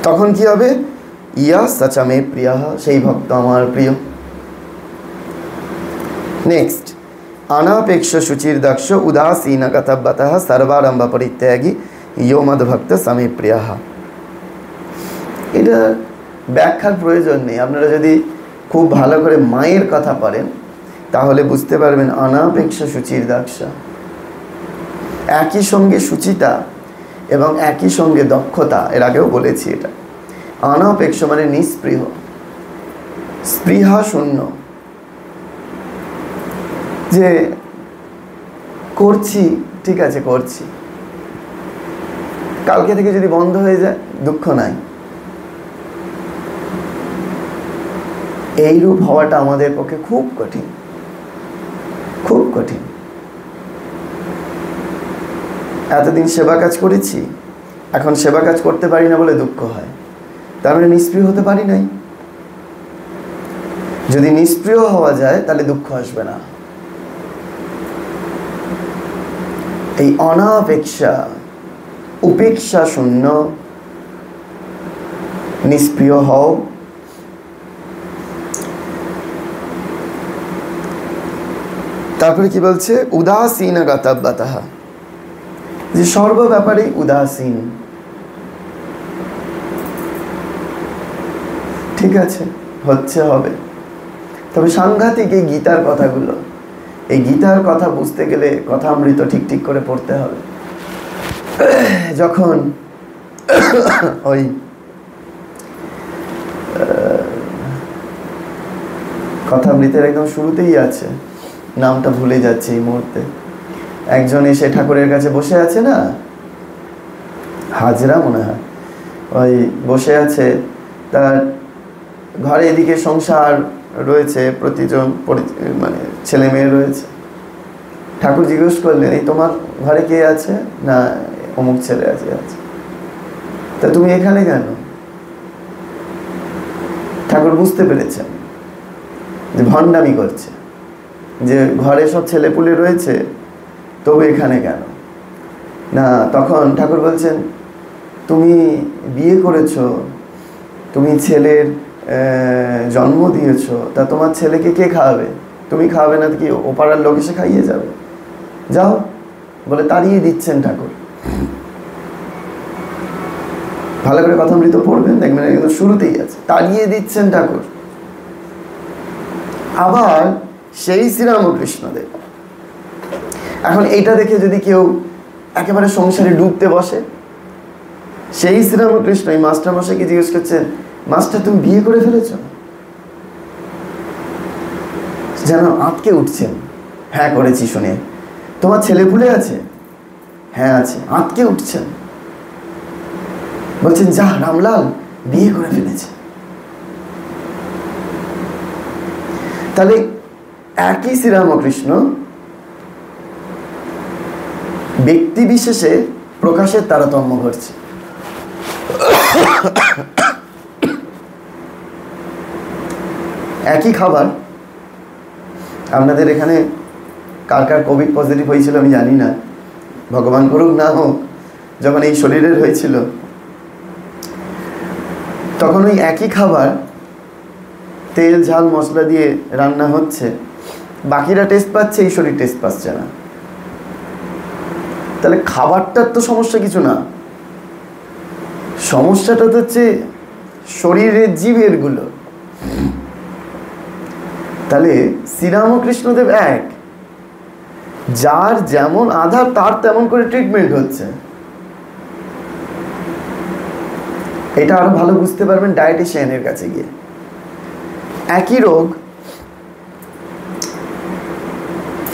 A: তখন কি হবে? ইয়া সচা মে প্রিয়, সেই ভক্ত আমার প্রিয়। নেক্সট, अनापेक्ष शुचिर दक्ष उदासीन गतव्यतः सर्वारंभ परित्यागी यो मद भक्त समे प्रिय। এটা ব্যাখ্যার প্রয়োজন নেই। আপনারা যদি খুব ভালো করে মায়ের কথা পড়েন তাহলে বুঝতে পারবেন অনাপেক্ষ শুচির দক্ষ, একই সঙ্গে শুচিতা এবং একই সঙ্গে দক্ষতা, এর আগেও বলেছি এটা। অনাপেক্ষ মানে নিস্পৃহ, স্পৃহা শূন্য, যে করছি ঠিক আছে করছি, কালকে থেকে যদি বন্ধ হয়ে যায় দুঃখ নাই। এইরূপ হওয়াটা আমাদের পক্ষে খুব কঠিন, খুব কঠিন। এতদিন সেবা কাজ করেছি, এখন সেবা কাজ করতে পারি না বলে দুঃখ হয়, তার মানে নিষ্ক্রিয় হতে পারি নাই। যদি নিষ্ক্রিয় হওয়া যায় তাহলে দুঃখ আসবে না। এই অনাপেক্ষা, উপেক্ষা শূন্য, নিষ্ক্রিয় হও। তারপরে কি বলছে? উদাসীন গতব্যতঃ, যে সর্ব ব্যাপারে উদাসীন। ঠিক আছে, হচ্ছে হবে। তবে সাংঘাতিক এই গীতার কথাগুলো, এই গীতার কথা বুঝতে গেলে কথামৃত ঠিক ঠিক করে পড়তে হবে। যখন ওই কথামৃতের একদম শুরুতেই আছে, নামটা ভুলে যাচ্ছে এই মুহূর্তে, একজন এসে ঠাকুরের কাছে বসে আছে না, হাজরা মনে হয়, ওই বসে আছে, তার ঘরে এদিকে সংসার রয়েছে, প্রতিজন মানে ছেলে মেয়ে রয়েছে। ঠাকুর জিজ্ঞেস করলেন, এই তোমার ঘরে কে আছে? না অমুক ছেলে আছে। আছে, তা তুমি এখানে কেন? ঠাকুর বুঝতে পেরেছেন যে ভণ্ডামি করছে, যে ঘরে সব ছেলেপুলে রয়েছে তবু এখানে কেন? না, তখন ঠাকুর বলছেন, তুমি বিয়ে করেছো, তুমি ছেলের জন্ম দিয়েছো, তা তোমার ছেলেকে কে খাওয়াবে? তুমি খাওয়াবে না কি ও পাড়ার লোক এসে খাইয়ে যাবে? যাও বলে তাড়িয়ে দিচ্ছেন ঠাকুর। ভালো করে কথামৃত পড়বেন, দেখবেন কিন্তু শুরুতেই আছে, তাড়িয়ে দিচ্ছেন ঠাকুর। আবার সেই শ্রীরামকৃষ্ণদেব, এখন এইটা দেখে যদি কেউ একেবারে সংসারে ডুবতে বসে, সেই শ্রীরামকৃষ্ণ এই মাস্টার মশাইকে জিজ্ঞেস করছেন, মাস্টার তুমি বিয়ে করে ফেলেছ? যেন আটকে উঠছেন, হ্যাঁ করেছি শুনে। তোমার ছেলেপুলে আছে? হ্যাঁ আছে। আটকে উঠছেন, বলছেন যা রামলাল বিয়ে করে ফেলেছে। তাহলে একই শ্রীরামকৃষ্ণ ব্যক্তি বিশেষে প্রকাশের তারতম্য ঘটছে। একই খাবার, আপনাদের এখানে কার কার কোভিড পজিটিভ হয়েছিল আমি জানি না, ভগবান করুক না হোক, যখন এই শরীরের হয়েছিল তখন ওই একই খাবার তেল ঝাল মশলা দিয়ে রান্না হচ্ছে, বাকিরা টেস্ট পাচ্ছে, এই শরীর টেস্ট পাচ্ছে না। তাহলে খাবারটার তো সমস্যা কিছু না, সমস্যাটা তো হচ্ছে শরীরের জীবেরগুলো। তাহলে শ্রীরামকৃষ্ণদেব এক, যার যেমন আধার তার তেমন করে ট্রিটমেন্ট হচ্ছে। এটা আরো ভালো বুঝতে পারবেন ডায়েটিশিয়ানের কাছে গিয়ে। একই রোগ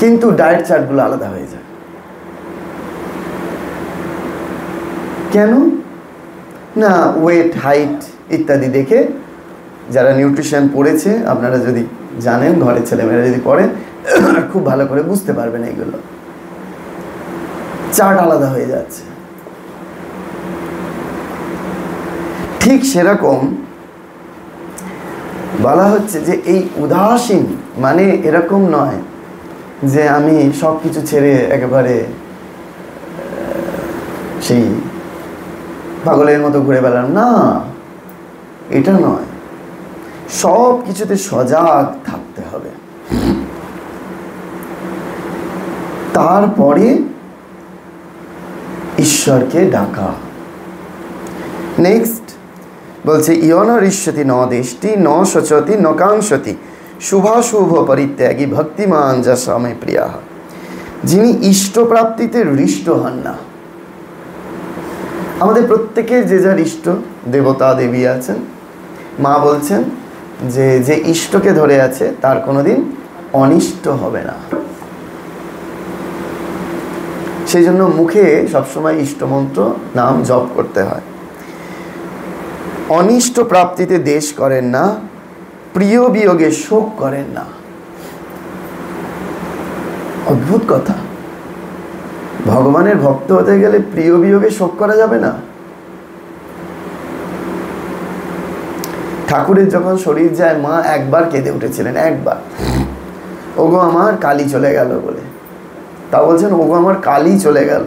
A: কিন্তু ডায়েট চার্টগুলো আলাদা হয়ে যায়। কেন না? ওয়েট, হাইট ইত্যাদি দেখে, যারা নিউট্রিশন পড়েছে আপনারা যদি জানেন, ঘরের ছেলেমেয়েরা যদি পড়েন খুব ভালো করে বুঝতে পারবেন, এগুলো চার্ট আলাদা হয়ে যাচ্ছে। ঠিক সেরকম বলা হচ্ছে যে এই উদাসীন মানে এরকম নয় যে আমি সব কিছু ছেড়ে একেবারে সেই পাগলের মতো ঘুরে বেড়ালাম, না, এটা নয়। সব কিছুতে সজাগ থাকতে হবে। তারপরে ঈশ্বরকে ডাকা। নেক্সট বলছে ইয়নরিষ্যতি ন দেষ্টি ন শোচতি ন কাংসতি শুভাশুভ পরিত্যাগী ভক্তিমান যা স্বামী প্রিয়া, যিনি ইষ্টপ্রাপ্তিতে হৃষ্ট হন না। আমাদের প্রত্যেকের যে যার ইষ্ট দেবতা দেবী আছেন, মা বলছেন যে যে ইষ্টকে ধরে আছে তার কোনোদিন অনিষ্ট হবে না। সেই জন্য মুখে সবসময় ইষ্টমন্ত্র নাম জপ করতে হয়। অনিষ্ট প্রাপ্তিতে দেশ করেন না, প্রিয় বিয়োগে শোক করেন না। অদ্ভুত কথা, ভগবানের ভক্ত হতে গেলে প্রিয় বিয়োগে শোক করা যাবে না। ঠাকুরের যখন শরীর যায়, মা একবার কেঁদে উঠেছিলেন, একবার, ওগো আমার কালী চলে গেল বলে। তা বলছেন ওগো আমার কালী চলে গেল।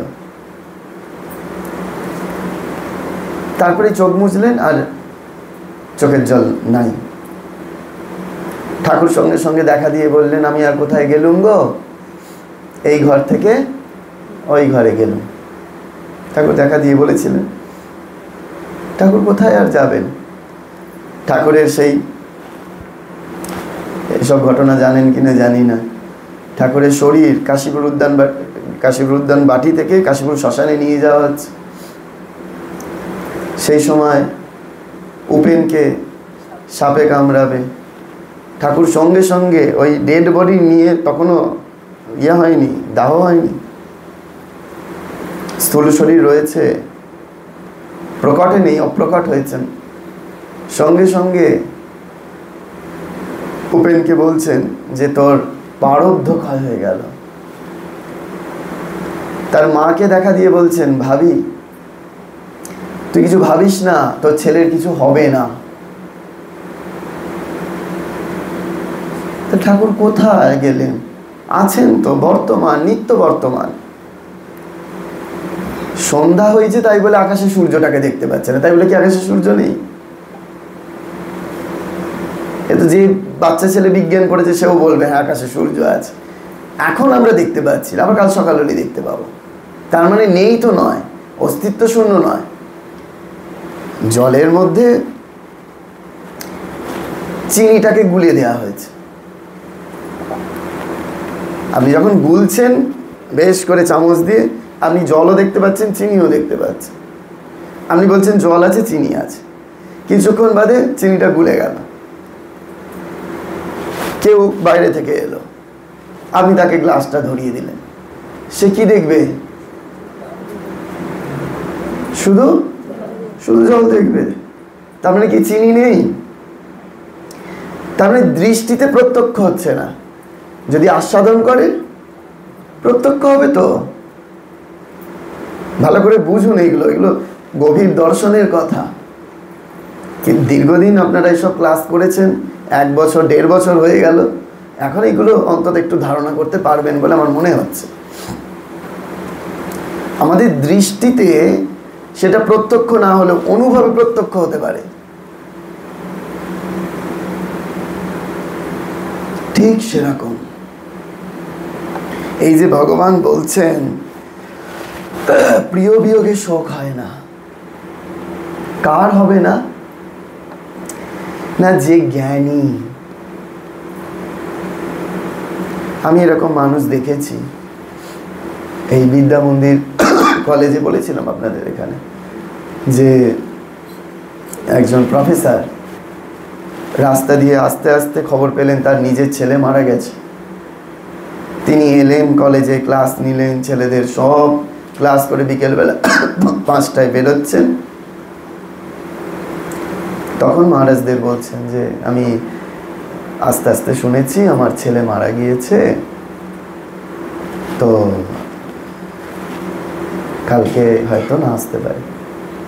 A: তারপরে চোখ মুছলেন আর চোখের জল নাই। ঠাকুর সঙ্গে সঙ্গে দেখা দিয়ে বললেন আমি আর কোথায় গেলুম গো, এই ঘর থেকে ওই ঘরে গেলুম। ঠাকুর দেখা দিয়ে বলেছিলেন। ঠাকুর কোথায় আর যাবেন? ঠাকুরের সেই এসব ঘটনা জানেন কিনা জানি না, ঠাকুরের শরীর কাশীপুর উদ্যান বাটি থেকে কাশীপুর শ্মশানে নিয়ে যাওয়া হচ্ছে। সেই সময় উপেনকে সাপে কামড়াবে, ঠাকুর সঙ্গে সঙ্গে ওই ডেড বডি নিয়ে, তখনও হয়নি, দাহ হয়নি, স্থূল শরীর রয়েছে, প্রকটে নেই, অপ্রকট হয়েছেন। সঙ্গে সঙ্গে উপেনকে বলছেন যে তোর প্রারব্ধ ক্ষয় হয়ে গেল। তার মাকে দেখা দিয়ে বলছেন ভাবি তুই কিছু ভাবিস না, তোর ছেলের কিছু হবে না। তো ঠাকুর কোথায় গেলেন? আছেন তো বর্তমান, নিত্য বর্তমান। সন্ধ্যা হয়েছে তাই বলে আকাশে সূর্যটাকে দেখতে পাচ্ছে না, তাই বলে কি আকাশে সূর্য নেই? এ তো যে বাচ্চা ছেলে বিজ্ঞান পড়েছে সেও বলবে হ্যাঁ আকাশে সূর্য আছে। এখন আমরা দেখতে পাচ্ছি, আবার কাল সকাল হলে দেখতে পাবো। তার মানে নেই তো নয়, অস্তিত্ব শূন্য নয়। জলের মধ্যে চিনিটাকে গুলিয়ে দেওয়া হয়েছে। আপনি যখন গুলছেন বেশ করে চামচ দিয়ে, আপনি জলও দেখতে পাচ্ছেন, চিনিও দেখতে পাচ্ছেন। আপনি বলছেন জল আছে, চিনি আছে, কিছুক্ষণ বাদে চিনিটা গুলে গেল। কেউ বাইরে থেকে এলো, আপনি তাকে গ্লাসটা ধরিয়ে দিলেন, সে কি দেখবে? শুধু শুধু জল দেখবে। তার মানে কি চিনি নেই? তার মানে দৃষ্টিতে প্রত্যক্ষ হচ্ছে না। যদি আস্বাদন করে প্রত্যক্ষ হবে তো। ভালো করে বুঝুন এগুলো, এগুলো গভীর দর্শনের কথা। দীর্ঘদিন আপনারা এইসব ক্লাস করেছেন, 1 বছর 1.5 বছর হয়ে গেল, এখন এগুলো অন্তত একটু ধারণা করতে পারবেন বলে আমার মনে হচ্ছে। আমাদের দৃষ্টিতে সেটা প্রত্যক্ষ না হলেও অনুভবে প্রত্যক্ষ হতে পারে। ঠিক সেরকম এই যে ভগবান বলছেন প্রিয় বিয়োগে শোক হয় না, কার হবে না? না যে জ্ঞানী। আমি এরকম মানুষ দেখেছি। এই বিদ্যা মন্দির কলেজে বলেছিলাম আপনাদের এখানে যে একজন প্রফেসর রাস্তা দিয়ে আস্তে আস্তে খবর পেলেন তার নিজের ছেলে মারা গেছে। তিনি এলেন কলেজে, ক্লাস নিলেন, ছেলেদের সব ক্লাস করে বিকেলবেলা 5টায় বেরোচ্ছেন। তখন মহারাজদের বলছেন যে আমি আস্তে আস্তে শুনেছি আমার ছেলে মারা গিয়েছে, তো কালকে হয়তো না আসতে পারে।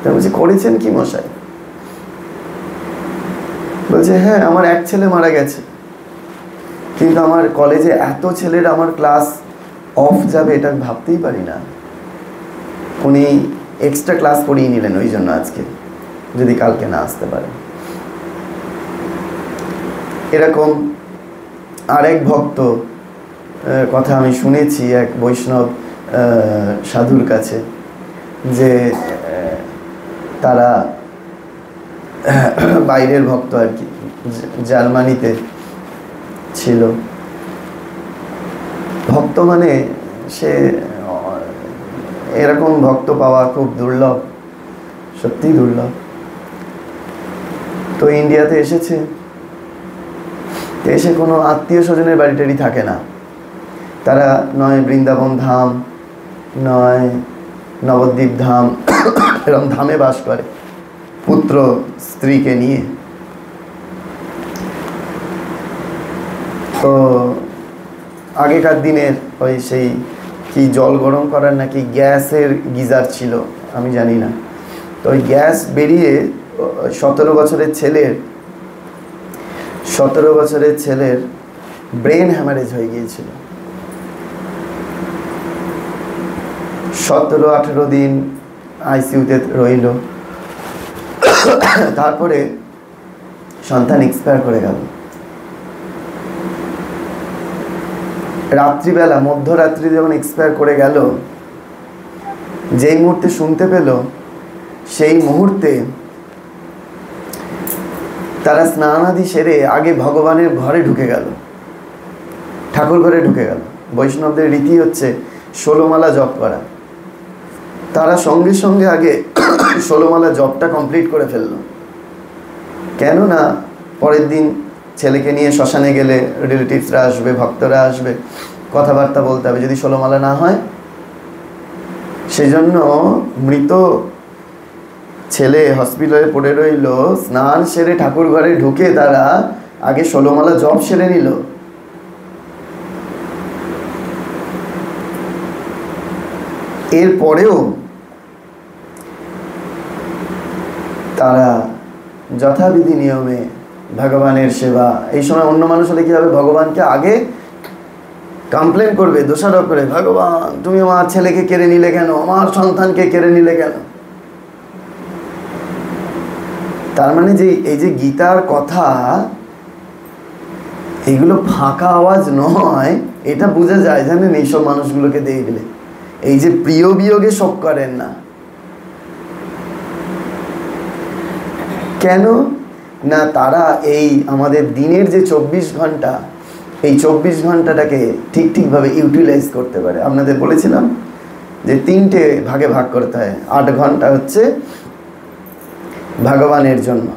A: তো বলছি করেছেন কি মশাই? বলছে হ্যাঁ আমার এক ছেলে মারা গেছে, কিন্তু আমার কলেজে এত ছেলের আমার ক্লাস অফ যাবে এটা ভাবতেই পারি না। উনি এক্সট্রা ক্লাস করিয়ে নিলেন ওই জন্য আজকে, যদি কালকে না আসতে পারে। এরকম আরেক ভক্ত কথা আমি শুনেছি এক বৈষ্ণব সাধুর কাছে, যে তারা বাইরের ভক্ত আর কি, জার্মানিতে ছিল। ভক্ত মানে সে এরকম ভক্ত পাওয়া খুব দুর্লভ, সত্যি দুর্লভ। তো ইন্ডিয়াতে এসেছে, এসে কোনো আত্মীয় স্বজনের বাড়িটারি থাকে না। তারা নয় বৃন্দাবন ধাম, নয় নবদ্বীপ ধাম, এরকম ধামে বাস করে পুত্র স্ত্রীকে নিয়ে। তো আগেকার দিনের ওই সেই কি জল গরম করার নাকি গ্যাসের গিজার ছিল, আমি জানি না। তো ওই গ্যাস বেরিয়ে 17 বছরের ছেলের ব্রেন হ্যামারেজ হয়ে গিয়েছিল। 17-18 দিন আইসিইউতে রইল। তারপরে সন্তান এক্সপায়ার করে গেল। রাত্রিবেলা মধ্যরাত্রি যখন এক্সপায়ার করে গেল, যেই মুহূর্তে শুনতে পেল সেই মুহূর্তে তারা স্নান আদি সেরে আগে ভগবানের ঘরে ঢুকে গেল, ঠাকুর ঘরে ঢুকে গেল। বৈষ্ণবদের রীতি হচ্ছে 16 মালা জপ করা। তারা সঙ্গে সঙ্গে আগে 16 মালা জপটা কমপ্লিট করে ফেলল। কেননা পরের দিন ছেলেকে নিয়ে শ্মশানে গেলে রিলেটিভসরা আসবে, ভক্তরা আসবে, কথাবার্তা বলতে হবে, যদি 16 মালা না হয়। সেজন্য মৃত ছেলে হসপিটালে পড়ে রইল, স্নান সেরে ঠাকুর ঘরে ঢুকে তারা আগে 16 মালা জপ সেরে নিল। এরপরেও তারা যথাবিধি নিয়মে ভগবানের সেবা। এই সময় অন্য মানুষ হলে কি হবে, ভগবানকে আগে কমপ্লেন করবে, দোষারোপ করে, ভগবান তুমি আমার ছেলেকে কেড়ে নিলে কেন, আমার সন্তানকে কেড়ে নিলে কেন। তার মানে যে এই যে গীতার কথা, এগুলো ফাঁকা আওয়াজ নয়, এটা বোঝা যায় জানেন এইসব মানুষগুলোকে দেখলে। এই যে প্রিয় বিয়োগে শোক করেন না কেন? না তারা এই আমাদের দিনের যে 24 ঘন্টা, এই 24 ঘন্টাটাকে ঠিকভাবে ইউটিলাইজ করতে পারে। আপনাদের বলেছিলাম যে 3টে ভাগে ভাগ করতে হয়। 8 ঘন্টা হচ্ছে ভগবানের জন্য,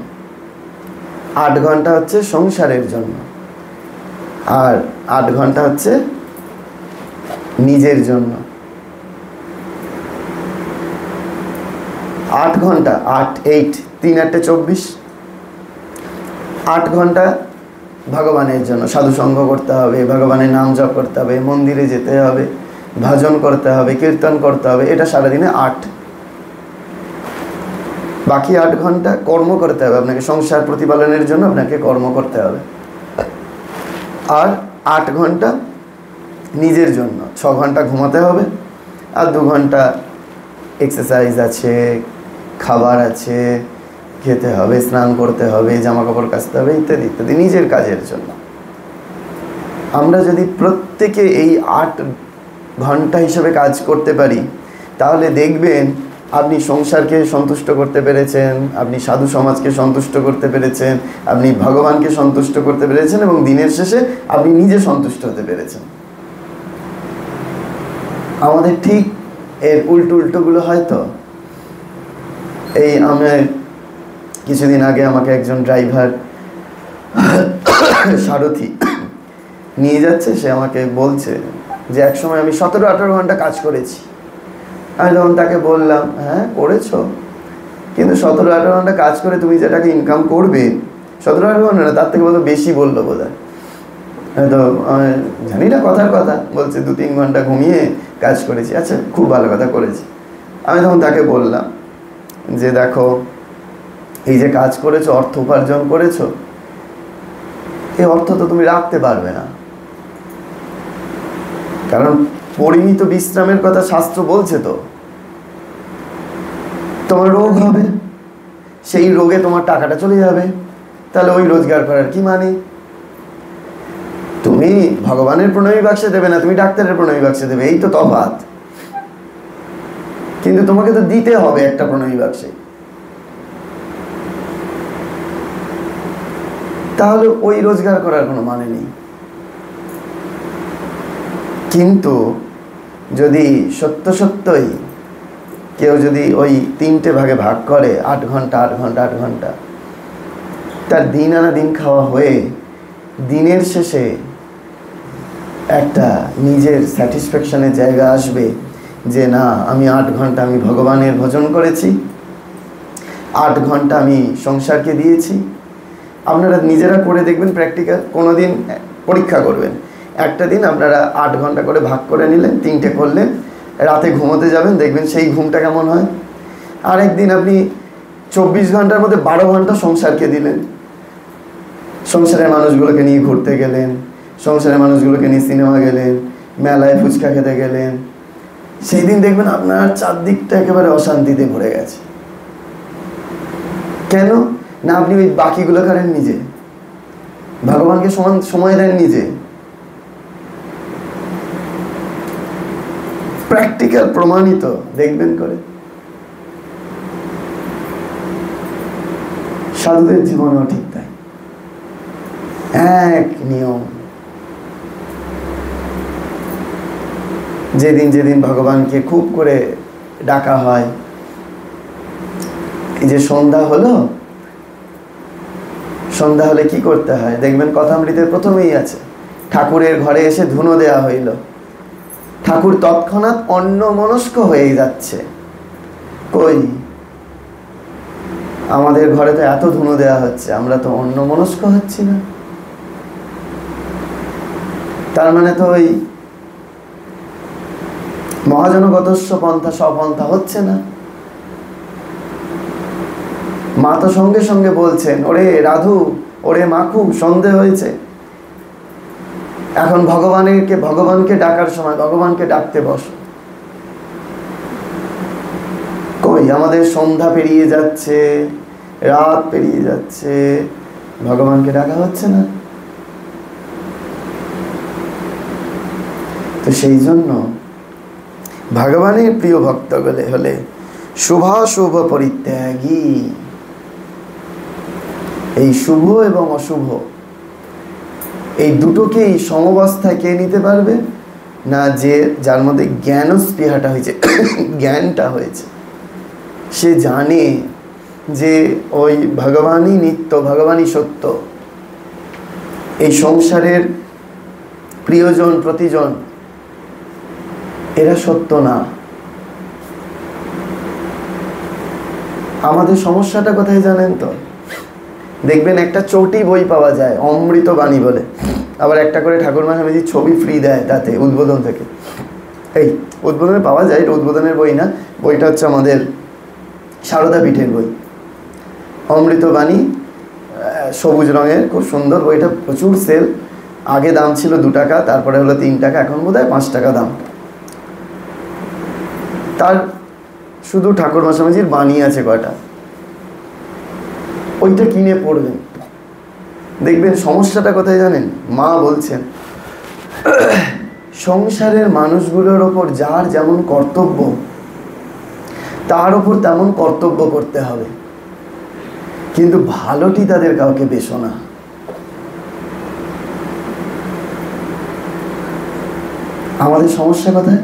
A: 8 ঘন্টা হচ্ছে সংসারের জন্য, আর 8 ঘন্টা হচ্ছে নিজের জন্য। 8 ঘন্টা, 8 3 8 24, 8 ঘন্টা ভগবানের জন্য। সাধু সঙ্গ করতে হবে, ভগবানের নাম জপ করতে হবে, মন্দিরে যেতে হবে, ভজন করতে হবে, কীর্তন করতে হবে, এটা সারাদিনে 8। বাকি 8 ঘন্টা কর্ম করতে হবে আপনাকে, সংসার প্রতিপালনের জন্য আপনাকে কর্ম করতে হবে। আর 8 ঘন্টা নিজের জন্য, 6 ঘন্টা ঘুমাতে হবে, আর 2 ঘন্টা এক্সারসাইজ আছে, খাবার আছে, খেতে হবে, স্নান করতে হবে, জামা কাপড় কাচতে হবে, ইত্যাদি ইত্যাদি, নিজের কাজের জন্য। আমরা যদি প্রত্যেকে এই 8 ঘন্টা হিসেবে কাজ করতে পারি, তাহলে দেখবেন আপনি সংসারকে সন্তুষ্ট করতে পেরেছেন, আপনি সাধু সমাজকে সন্তুষ্ট করতে পেরেছেন, আপনি ভগবানকে সন্তুষ্ট করতে পেরেছেন, এবং দিনের শেষে আপনি নিজে সন্তুষ্ট হতে পেরেছেন। আমাদের ঠিক এর উল্টোগুলো হয়তো। এই আমার কিছুদিন আগে আমাকে একজন ড্রাইভার সারথি নিয়ে যাচ্ছে, সে আমাকে বলছে যে এক সময় আমি 17-18 ঘন্টা কাজ করেছি। আমি তখন তাকে বললাম, হ্যাঁ করেছো, কিন্তু 17-18 ঘন্টা কাজ করে তুমি যেটাকে ইনকাম করবে, 17-18 ঘন্টা না, তার থেকে বলতো বেশি বললো বোধহয়। তো জানি না কথার কথা, বলছে 2-3 ঘন্টা ঘুমিয়ে কাজ করেছি। আচ্ছা, খুব ভালো কথা করেছি। আমি তখন তাকে বললাম যে দেখো, এই যে কাজ করেছো, অর্থ উপার্জন করেছো, এই অর্থ তো তুমি রাখতে পারবে না, কারণ পরিমিত বিশ্রামের কথা শাস্ত্র বলছে। তো তোমার রোগ হবে, সেই রোগে তোমার টাকাটা চলে যাবে, তাহলে ওই রোজগার করার কি মানে? তুমি ভগবানের প্রণামী বাক্সে দেবে না, তুমি ডাক্তারের প্রণামী বাক্সে দেবে, এই তো তফাৎ। কিন্তু তোমাকে তো দিতে হবে একটা প্রণামী বাক্সে, তাহলে ওই রোজগার করার কোনো মানে নেই। কিন্তু যদি সত্যই কেউ যদি ওই 3টে ভাগে ভাগ করে, 8 ঘন্টা 8 ঘন্টা 8 ঘন্টা, তার দিন আনা দিন খাওয়া হয়ে দিনের শেষে একটা নিজের স্যাটিসফ্যাকশনের জায়গা আসবে যে না, আমি 8 ঘন্টা আমি ভগবানের ভজন করেছি, 8 ঘন্টা আমি সংসারকে দিয়েছি। আপনারা নিজেরা করে দেখবেন, প্র্যাকটিক্যাল কোনো দিন পরীক্ষা করবেন। একটা দিন আপনারা 8 ঘন্টা করে ভাগ করে নিলেন, 3টে করলেন, রাতে ঘুমোতে যাবেন, দেখবেন সেই ঘুমটা কেমন হয়। আরেকদিন আপনি 24 ঘন্টার মধ্যে 12 ঘন্টা সংসারকে দিলেন, সংসারের মানুষগুলোকে নিয়ে ঘুরতে গেলেন, সংসারের মানুষগুলোকে নিয়ে সিনেমা গেলেন, মেলায় ফুচকা খেতে গেলেন। সেই দিন দেখবেন আপনার চারদিকটা একেবারে অশান্তিতে ভরে গেছে। কেন না? আপনি ওই বাকিগুলো করেন নিজে, ভগবানকে সমান সময় দেন নিজে। প্র্যাকটিক্যাল প্রমাণিত, দেখবেন করে। সাধুদের জীবনেও ঠিক তাই, এক নিয়ম। যেদিন ভগবানকে খুব করে ডাকা হয়, এই যে সন্ধ্যা হলে কি করতে হয় দেখবেন, কথামৃতের প্রথমেই আছে, ঠাকুরের ঘরে এসে ধুনো দেয়া হইল। ঠাকুর তৎক্ষণাৎ অন্যমনস্ক হয়ে যাচ্ছে। কই, আমাদের ঘরে তো এত ধুনো দেয়া হচ্ছে, আমরা তো অন্যমনস্ক হচ্ছি না। তার মানে তো ওই মহাজনগতস্য পন্থা স্বপন্থা হচ্ছে না। মা তো সঙ্গে সঙ্গে বলছেন, ওরে রাধু, ওরে মাখু, সন্ধে হয়েছে, এখন ভগবানকে ডাকার সময়, ভগবানকে ডাকতে বসো। কই, আমাদের সন্ধ্যা পেরিয়ে যাচ্ছে, রাত পেরিয়ে যাচ্ছে, ভগবানকে ডাকা হচ্ছে না। তো সেই জন্য ভগবানের প্রিয় ভক্ত হলে শুভাশুভ পরিত্যাগী। এই শুভ এবং অশুভ এই দুটোকেই সমবস্থায় কে নিতে পারবে না? যার মধ্যে জ্ঞান স্পৃহাটা হয়েছে, জ্ঞানটা হয়েছে, সে জানে যে ওই ভগবানই নিত্য, ভগবানই সত্য। এই সংসারের প্রিয়জন প্রতিজন এরা সত্য না। আমাদের সমস্যাটা কোথায় জানেন তো? দেখবেন একটা চটি বই পাওয়া যায় অমৃত বাণী বলে, আবার একটা করে ঠাকুর মা স্বামীজির ছবি ফ্রি দেয় তাতে, উদ্বোধন থেকে। এই উদ্বোধনে পাওয়া যায়, এটা উদ্বোধনের বই না, বইটা হচ্ছে আমাদের সারদা পীঠের বই, অমৃতবাণী, সবুজ রঙের, খুব সুন্দর বইটা, প্রচুর সেল। আগে দাম ছিল 2 টাকা, তারপরে হলো 3 টাকা, এখন বোধহয় 5 টাকা দাম। তার শুধু ঠাকুর মশামাঝির বাণী আছে কয়টা, ওইটা কিনে পড়বেন, দেখবেন সমস্যাটা কোথায় জানেন? মা বলছেন সংসারের মানুষগুলোর ওপর যার যেমন কর্তব্য, তার ওপর তেমন কর্তব্য করতে হবে, কিন্তু ভালোটি তাদের কাউকে বেশো না। আমাদের সমস্যা কোথায়?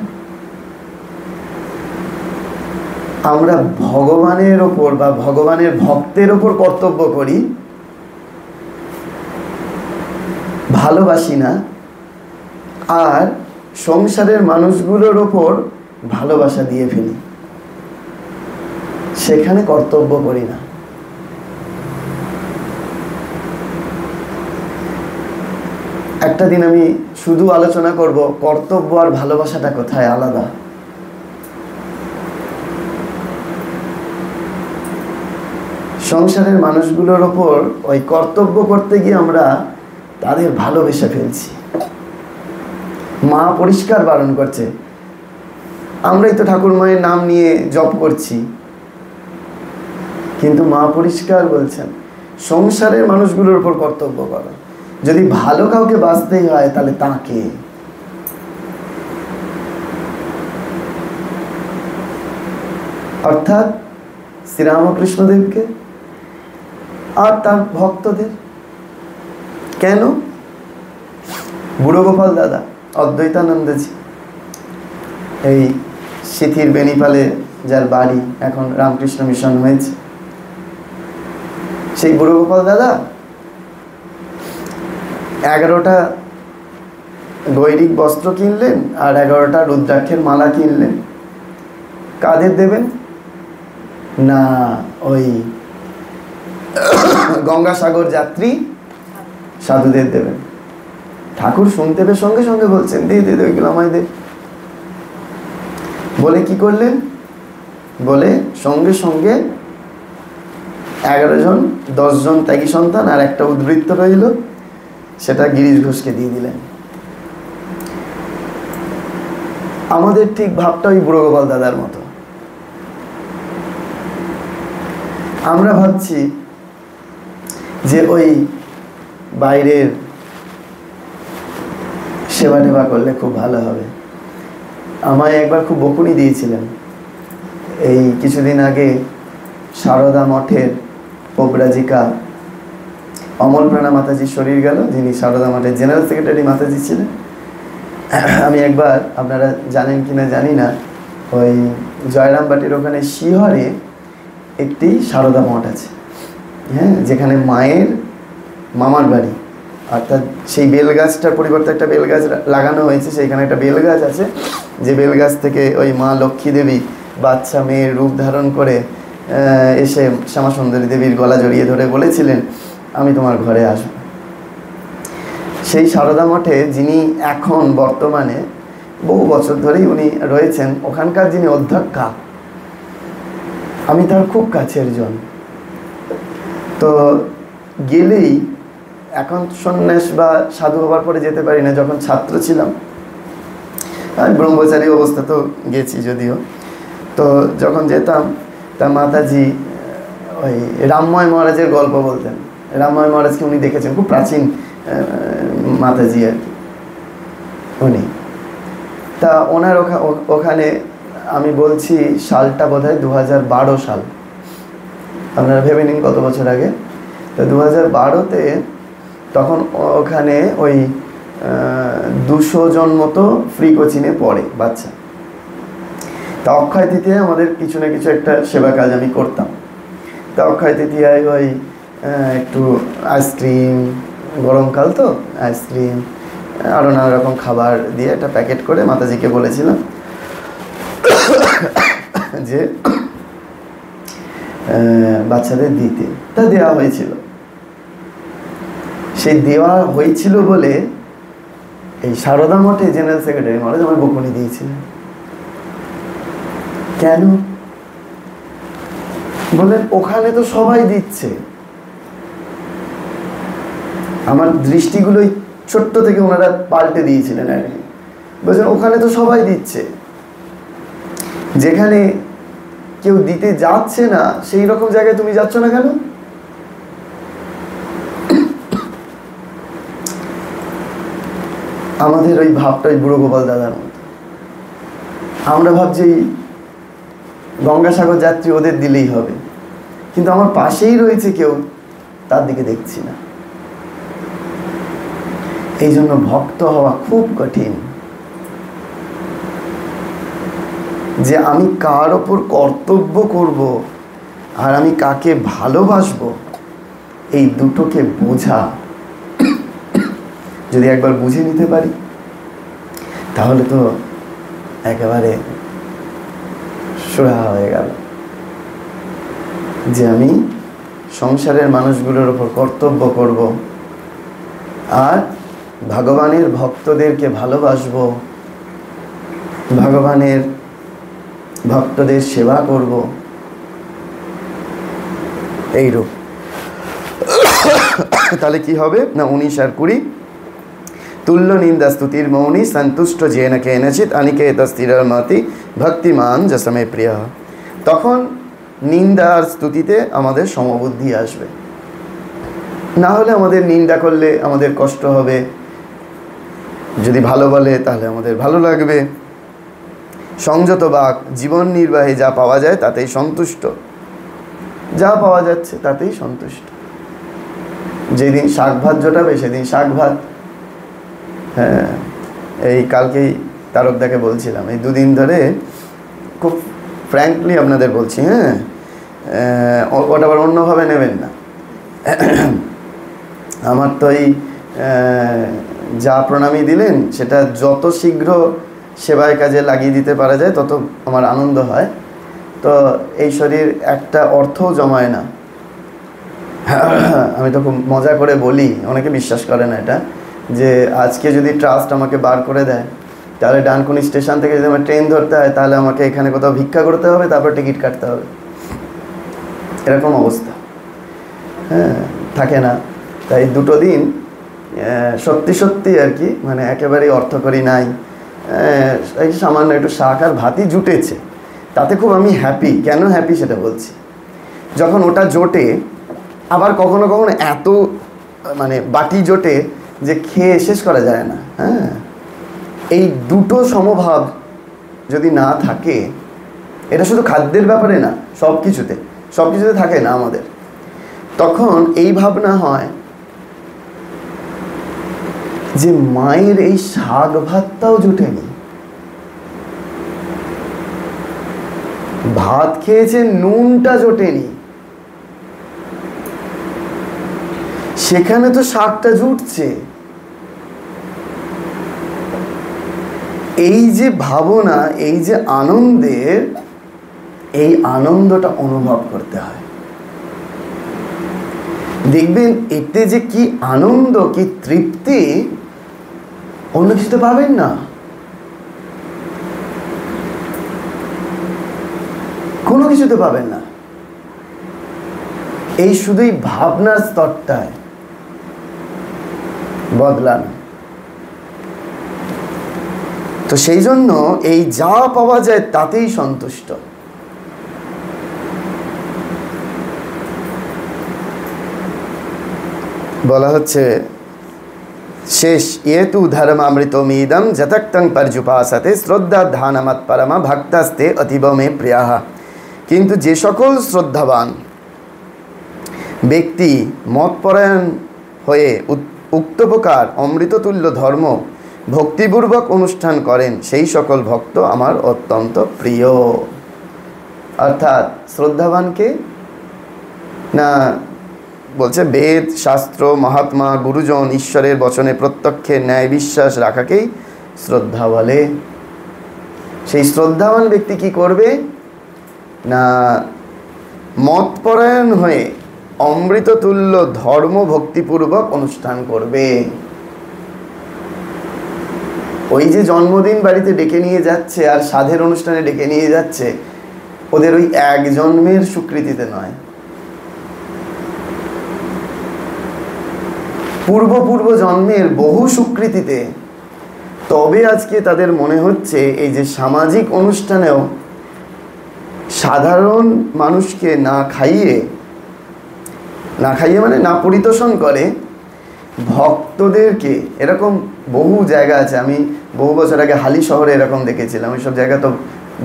A: আমরা ভগবানের ওপর বা ভগবানের ভক্তের ওপর কর্তব্য করি, ভালোবাসি না, আর সংসারের মানুষগুলোর ওপর ভালোবাসা দিয়ে ফেলি, সেখানে কর্তব্য করি না। একটা দিন আমি শুধু আলোচনা করব কর্তব্য আর ভালোবাসাটা কোথায় আলাদা। সংসারের মানুষগুলোর ওপর ওই কর্তব্য করতে গিয়ে আমরা তাদের ভালোবেসে ফেলছি। মা পরিষ্কার বারণ করছে, আমরাই তো ঠাকুর মায়ের নাম নিয়ে জপ করছি, কিন্তু মা পরিষ্কার বলছেন সংসারের মানুষগুলোর উপর কর্তব্য করো। যদি ভালো কাউকে বাঁচতেই হয় তাহলে তাকে। অর্থাৎ শ্রীরামকৃষ্ণদেবকে আর তার ভক্তদের। কেন? বুড়ো গোপাল দাদা, অদ্বৈতানন্দজি, এই সিথির বেনিপালে যার বাড়ি, এখন রামকৃষ্ণ মিশন হয়েছে, সেই বুড়ো গোপাল দাদা 11টা গৈরিক বস্ত্র কিনলেন আর 11টা রুদ্রাক্ষের মালা কিনলেন। কাদের দেবেন? না, ওই গঙ্গাসাগর যাত্রী সাধুদের দেবেন। ঠাকুর শুনতে পেয়ে সঙ্গে সঙ্গে বলছেন দে দে, ওইগুলো আমায় দে। বলে কি করলেন? বলে সঙ্গে সঙ্গে 11 জন, 10 জন ত্যাগী সন্তান আর একটা উদ্বৃত্ত রইল, সেটা গিরিশ ঘোষকে দিয়ে দিলেন। আমাদের ঠিক ভাবটা ওই বুড়ো গোপাল দাদার মতো। আমরা ভাবছি যে ওই বাইরের সেবা টেবা করলে খুব ভালো হবে। আমায় একবার খুব বকুনি দিয়েছিলেন, এই কিছুদিন আগে সারদা মঠের পোবরাজিকা অমলপ্রাণা মাতাজির শরীর গেল, যিনি সারদা মঠের জেনারেল সেক্রেটারি মাতাজি ছিলেন। আমি একবার, আপনারা জানেন কিনা জানি না, ওই জয়রামবাটির ওখানে শিহরে একটি সারদা মঠ আছে, হ্যাঁ, যেখানে মায়ের মামার বাড়ি। অর্থাৎ সেই বেল গাছটার পরিবর্তে একটা বেল গাছ লাগানো হয়েছে, সেইখানে একটা বেল গাছ আছে, যে বেল গাছ থেকে ওই মা লক্ষ্মী দেবী বাচ্চা মেয়ের রূপ ধারণ করে এসে শ্যামাসুন্দরী দেবীর গলা জড়িয়ে ধরে বলেছিলেন আমি তোমার ঘরে আসব। সেই সারদা মঠে যিনি এখন বর্তমানে বহু বছর ধরেই উনি রয়েছেন, ওখানকার যিনি অধ্যক্ষা, আমি তার খুব কাছের জন। তো গেলেই, এখন সন্ন্যাস বা সাধু হবার পরে যেতে পারি না, যখন ছাত্র ছিলাম আমি ব্রহ্মচারী অবস্থা তো গেছি যদিও, তো যখন যেতাম তা মাতাজি ওই রামময় মহারাজের গল্প বলতেন। রামময় মহারাজকে উনি দেখেছেন, খুব প্রাচীন মাতাজি আর কি উনি। তা ওনার ওখানে, আমি বলছি সালটা বোধহয় 2012 সাল, আপনারা ভেবে নিন কত বছর আগে। তো 2012-তে তখন ওখানে ওই 200 জন মতো ফ্রি কোচিংয়ে পড়ে বাচ্চা। তা অক্ষয় তৃতীয়ায় আমাদের কিছু না কিছু একটা সেবা কাজ আমি করতাম। তা অক্ষয় তৃতীয়ায় ওই একটু আইসক্রিম, গরমকাল তো আইসক্রিম আরও নানা রকম খাবার দিয়ে একটা প্যাকেট করে মাতাজিকে বলেছিলাম যে বাচ্চাদের দিতে। তা দেওয়া হয়েছিল। সেই দেওয়া হয়েছিল বলে এই সারদা মঠে জেনারেল সেক্রেটারি মহারাজ আমার বকুনি দিয়েছিলেন। কেন? বললেন ওখানে তো সবাই দিচ্ছে। আমার দৃষ্টিগুলোই ছোট্ট থেকে ওনারা পাল্টে দিয়েছিলেন আর কি। বলছেন ওখানে তো সবাই দিচ্ছে, যেখানে কেউ দিতে যাচ্ছে না সেই রকম জায়গায় তুমি যাচ্ছ না কেন? আমাদের ওই ভাবটাই বুড়ো গোপাল দাদার মতো। আমরা ভাবছি গঙ্গাসাগর যাত্রী, ওদের দিলেই হবে, কিন্তু আমার পাশেই রয়েছে কেউ, তার দিকে দেখছি না। এই জন্য ভক্ত হওয়া খুব কঠিন। যে আমি কার ওপর কর্তব্য করব আর আমি কাকে ভালোবাসবো, এই দুটোকে বোঝা যদি একবার বুঝে নিতে পারি, তাহলে তো একেবারে সুরাহা হয়ে গেল। যে আমি সংসারের মানুষগুলোর ওপর কর্তব্য করব আর ভগবানের ভক্তদেরকে ভালোবাসবো, ভগবানের ভক্তদের সেবা করব, এইরূপ। তাহলে কি হবে না, 19 আর 20, তুল্য নিন্দা স্তুতির মৌনি সন্তুষ্ট যেন কেনচিত অনিকেত স্থিরর মতি ভক্তিমান যসমে প্রিয়। তখন নিন্দা আর স্তুতিতে আমাদের সমবুদ্ধি আসবে। না হলে আমাদের নিন্দা করলে আমাদের কষ্ট হবে, যদি ভালো বলে তাহলে আমাদের ভালো লাগবে। সংযত বাক জীবন নির্বাহে যা পাওয়া যায় তাতেই সন্তুষ্ট, যা পাওয়া যাচ্ছে তাতেই সন্তুষ্ট। যেদিন শাক ভাত জোটাবে সেদিন শাক ভাত। হ্যাঁ, এই কালকেই তারকদাকে বলছিলাম, এই দুদিন ধরে খুব ফ্র্যাঙ্কলি আপনাদের বলছি, হ্যাঁ, ওটা আবার অন্যভাবে নেবেন না। আমার তো এই যা প্রণামী দিলেন সেটা যত শীঘ্র সেবায় কাজে লাগিয়ে দিতে পারা যায় তত আমার আনন্দ হয়। তো এই শরীর একটা অর্থও জমায় না। আমি তো খুব মজা করে বলি, অনেকে বিশ্বাস করে না এটা, যে আজকে যদি ট্রাস্ট আমাকে বার করে দেয়, তাহলে ডানকুনি স্টেশন থেকে যদি আমার ট্রেন ধরতে হয়, তাহলে আমাকে এখানে কোথাও ভিক্ষা করতে হবে, তারপর টিকিট কাটতে হবে। এরকম অবস্থা। হ্যাঁ, থাকে না। তাই দুটো দিন সত্যি সত্যি আর কি, মানে একেবারেই অর্থকরী নাই, এই সামান্য একটু শাক আর ভাতই জুটেছে, তাতে খুব আমি হ্যাপি। কেন হ্যাপি সেটা বলছি। যখন ওটা জোটে, আবার কখনো কখনো এত মানে বাটি জোটে যে খেয়ে শেষ করা যায় না। হ্যাঁ, এই দুটো সমভাব যদি না থাকে, এটা শুধু খাদ্যের ব্যাপারে না, সব কিছুতে থাকে না আমাদের, তখন এই ভাবনা হয় যে মায়ের এই শাক ভাতটাও জুটেনি, ভাত খেয়েছে নুনটা জোটেনি, সেখানে তো শাকটা জুটছে। এই যে ভাবনা, এই যে আনন্দের, এই আনন্দটা অনুভব করতে হয়। দেখবেন এতে যে কি আনন্দ, কি তৃপ্তি, অন্য কিছুতে পাবেন না। কোনো কিছুতে পাবেন না। এই শুধুই ভাবনার স্তরটায় বদলান। তো সেই জন্য এই যা পাওয়া যায় তাতেই সন্তুষ্ট। বলা হচ্ছে শেষ, এতু ধর্মামৃতমিদম যতক্তং পর্যুপাসতে শ্রদ্ধা ধানমত পরমা ভক্তাস্তে অতীব মে প্রিয়াহ। কিন্তু যে সকল শ্রদ্ধাবান ব্যক্তি মতপরায়ণ হয়ে উক্ত প্রকার অমৃততুল্য ধর্ম ভক্তিপূর্বক অনুষ্ঠান করেন, সেই সকল ভক্ত আমার অত্যন্ত প্রিয়। অর্থাৎ শ্রদ্ধাবানকে না বলছে, বেদ শাস্ত্র মহাত্মা গুরুজন ঈশ্বরের বচনে প্রত্যক্ষে ন্যায় বিশ্বাস রাখাকেই শ্রদ্ধা বলে। সেই শ্রদ্ধাবান ব্যক্তি কি করবে না, মতপরায়ণ হয়ে অমৃততুল্য ধর্ম ভক্তিপূর্বক অনুষ্ঠান করবে। ওই যে জন্মদিন বাড়িতে ডেকে নিয়ে যাচ্ছে আর সাধের অনুষ্ঠানে ডেকে নিয়ে যাচ্ছে, ওদের ওই এক জন্মের স্বীকৃতিতে নয়, পূর্ব জন্মের বহু স্বীকৃতিতে। তবে আজকে তাদের মনে হচ্ছে এই যে সামাজিক অনুষ্ঠানেও সাধারণ মানুষকে না খাইয়ে মানে না পরিতোষণ করে, ভক্তদেরকে, এরকম বহু জায়গা আছে। আমি বহু বছর আগে হালি শহরে এরকম দেখেছিলাম। ওইসব জায়গা তো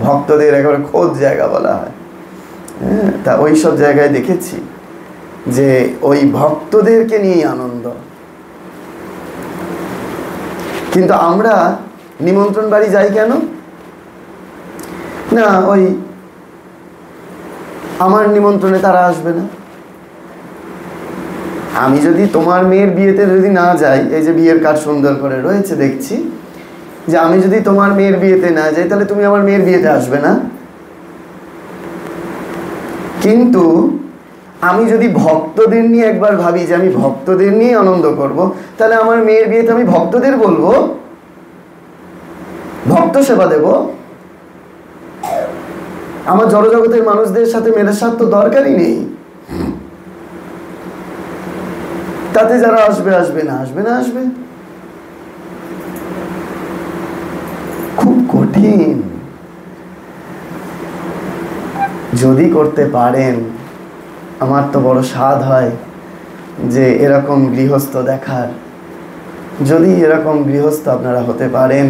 A: ভক্তদের একেবারে খোঁজ জায়গা বলা হয়। তা ওই সব জায়গায় দেখেছি যে ওই ভক্তদেরকে নিয়েই আনন্দ। কিন্তু আমরা নিমন্ত্রণ বাড়ি যাই কেন? না, ওই আমার নিমন্ত্রণে তারা আসবে না। আমি যদি তোমার মেয়ের বিয়েতে যদি না যাই, এই যে বিয়ের কার্ড সুন্দর করে রয়েছে দেখছি, যে আমি যদি তোমার মেয়ের বিয়েতে না যাই তাহলে তুমি আমার মেয়ের বিয়েতে আসবে না। কিন্তু আমি যদি ভক্তদের নিয়ে একবার ভাবি যে আমি ভক্তদের নিয়ে আনন্দ করব, তাহলে আমার মেয়ের বিয়েতে আমি ভক্তদের বলবো, ভক্ত সেবা দেব। আমার জড়জগতের মানুষদের সাথে মেলার তো দরকারই নেই। তাতে যারা আসবে আসবে, না আসবে না আসবে। খুব কঠিন। যদি করতে পারেন, আমার তো বড় স্বাদ হয় যে এরকম গৃহস্থ দেখার। যদি এরকম গৃহস্থ আপনারা হতে পারেন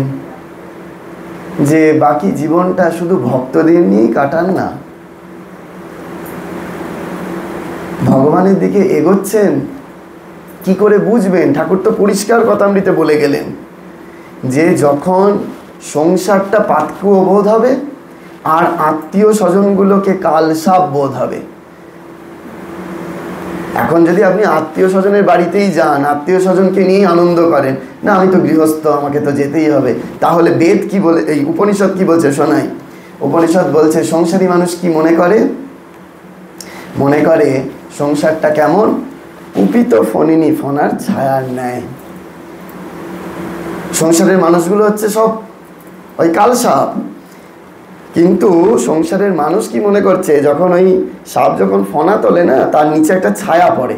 A: যে বাকি জীবনটা শুধু ভক্তদের নিয়েই কাটান না, ভগবানের দিকে এগোচ্ছেন, কি করে বুঝবেন? ঠাকুর তো পরিষ্কার কথামৃতে বলে গেলেন যে যখন সংসারটা পাতকুয়ো বোধ হবে আর আত্মীয় স্বজনগুলোকে কালসাপ বোধ হবে। এখন যদি আপনি আত্মীয় স্বজনের বাড়িতেই যান, আত্মীয় স্বজনকে নিয়েই আনন্দ করেন, না আমি তো গৃহস্থ, আমাকে তো যেতেই হবে, তাহলে বেদ কি বলে, এই উপনিষদ কি বলছে শোনাই। উপনিষদ বলছে সংসারী মানুষ কি মনে করে? মনে করে সংসারটা কেমন? কুপিত ফণিনী ফণার ছায়ার ন্যায়। সংসারের মানুষগুলো হচ্ছে সব ওই কালসাপ। কিন্তু সংসারের মানুষ কি মনে করছে, যখন ওই সাপ যখন ফণা তোলে না, তার নিচে একটা ছায়া পড়ে,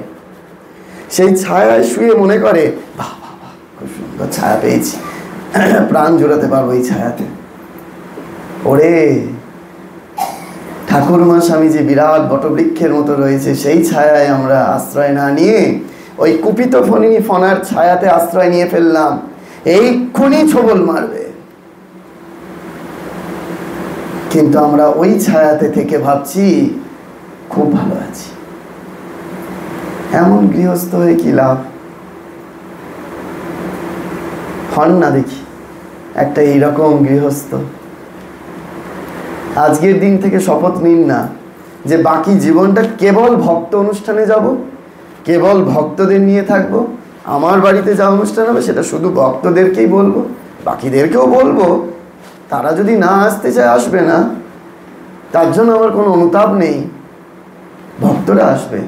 A: সেই ছায়ায় শুয়ে মনে করে বাহ বাহ বাহ, খুব সুন্দর ছায়া পেয়েছি, প্রাণ জোড়াতে পারবো এই ছায়াতে। ওরে ঠাকুরমা স্বামীজি বিরাট বটবৃক্ষের মতো রয়েছে, সেই ছায়ায় আমরা আশ্রয় না নিয়ে ওই কুপিত ফণিনী ফণার ছায়াতে আশ্রয় নিয়ে ফেললাম, এইক্ষুনি ছোবল মারবে। কিন্তু আমরা ওই ছায়াতে থেকে ভাবছি খুব ভালো আছি। এমন গৃহস্থ হয়ে কি লাভ? হন না দেখি একটা এইরকম গৃহস্থ। আজকের দিন থেকে শপথ নিন না যে বাকি জীবনটা কেবল ভক্ত অনুষ্ঠানে যাব, কেবল ভক্তদের নিয়ে থাকবো। আমার বাড়িতে যা অনুষ্ঠান হবে সেটা শুধু ভক্তদেরকেই বলবো, বাকিদেরকেও বলবো। তারা যদি না আসতে চায় আসবে না, তার জন্য আমার কোনো অনুতাপ নেই, ভক্তরা আসবে।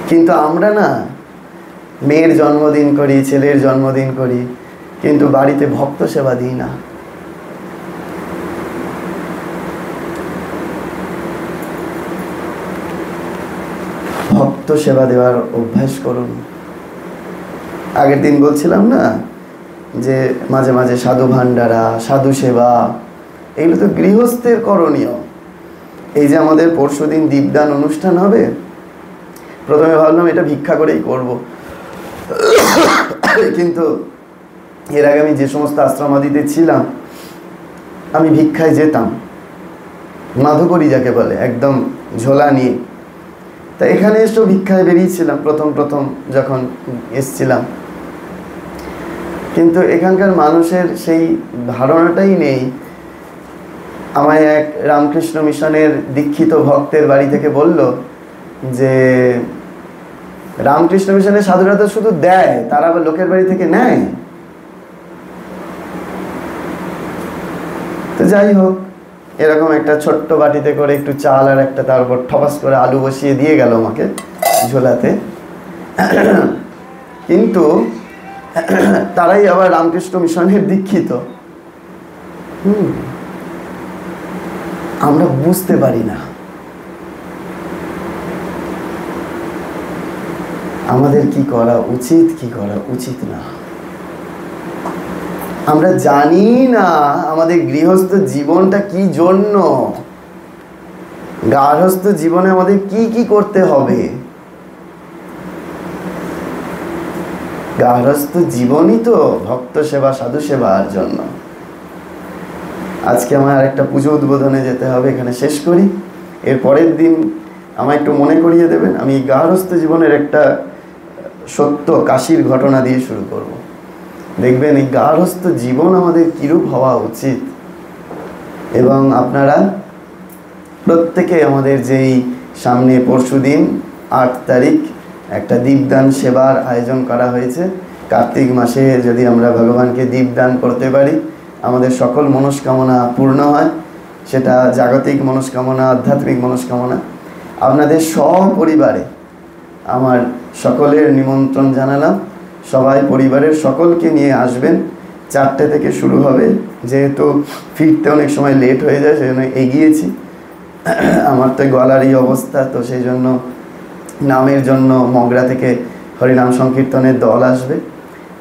A: কিন্তু আমরা না মেয়ের জন্মদিন করি, ছেলের জন্মদিন করি, কিন্তু বাড়িতে ভক্ত সেবা দিই না। ভক্ত সেবা দেওয়ার অভ্যাস করুন। আগের দিন বলছিলাম না যে মাঝে মাঝে সাধু ভান্ডারা, সাধু সেবা, এগুলো তো গৃহস্থের করণীয়। এই যে আমাদের পরশুদিন দীপদান অনুষ্ঠান হবে, প্রথমে ভাবলাম এটা ভিক্ষা করেই করব, কিন্তু এর আগে আমি যে সমস্ত আশ্রমাদিতে ছিলাম আমি ভিক্ষায় যেতাম, মাধুকরী যাকে বলে, একদম ঝোলা নিয়ে। তা এখানে এসেও ভিক্ষায় বেরিয়েছিলাম প্রথম যখন এসছিলাম, কিন্তু এখানকার মানুষের সেই ধারণাটাই নেই। আমায় এক রামকৃষ্ণ মিশনের দীক্ষিত ভক্তের বাড়ি থেকে বলল যে রামকৃষ্ণ মিশনের সাধুরা তো শুধু দেয়, তারা আবার লোকের বাড়ি থেকে নেয়। তো যাই হোক, এরকম একটা ছোট্ট বাটিতে করে একটু চাল আর একটা তার উপর ঠপাস করে আলু বসিয়ে দিয়ে গেল আমাকে ঝোলাতে। কিন্তু তারাই আবার রামকৃষ্ণ মিশনের দীক্ষিত। আমরা বুঝতে পারি না আমাদের কি করা উচিত, কি করা উচিত না। আমরা জানি না আমাদের গৃহস্থ জীবনটা কি জন্য, গার্হস্থ্য জীবনে আমাদের কি কি করতে হবে। গার্হস্থ্য জীবনই তো ভক্ত সেবা, সাধু সেবার জন্য। আজকে আমার আরেকটা পুজো উদ্বোধনে যেতে হবে, এখানে শেষ করি। এর পরের দিন আমায় একটু মনে করিয়ে দেবেন, আমি গার্হস্থ্য জীবনের একটা সত্য কাশীর ঘটনা দিয়ে শুরু করব। দেখবেন এই গার্হস্থ্য জীবন আমাদের কিরূপ হওয়া উচিত। এবং আপনারা প্রত্যেকে আমাদের যেই সামনে পরশুদিন 8 তারিখ একটা দীপদান সেবার আয়োজন করা হয়েছে। কার্তিক মাসে যদি আমরা ভগবানকে দীপদান করতে পারি, আমাদের সকল মনস্কামনা পূর্ণ হয়। সেটা জাগতিক মনস্কামনা, আধ্যাত্মিক মনস্কামনা। আপনাদের সপরিবারে আমার সকলের নিমন্ত্রণ জানালাম। সবাই পরিবারের সকলকে নিয়ে আসবেন। 4টে থেকে শুরু হবে, যেহেতু ফিরতে অনেক সময় লেট হয়ে যায় সেজন্য এগিয়েছি। আমার তো গলার এই অবস্থা, তো সেই জন্য নামের জন্য মগরা থেকে হরিনাম সংকীর্তনের দল আসবে,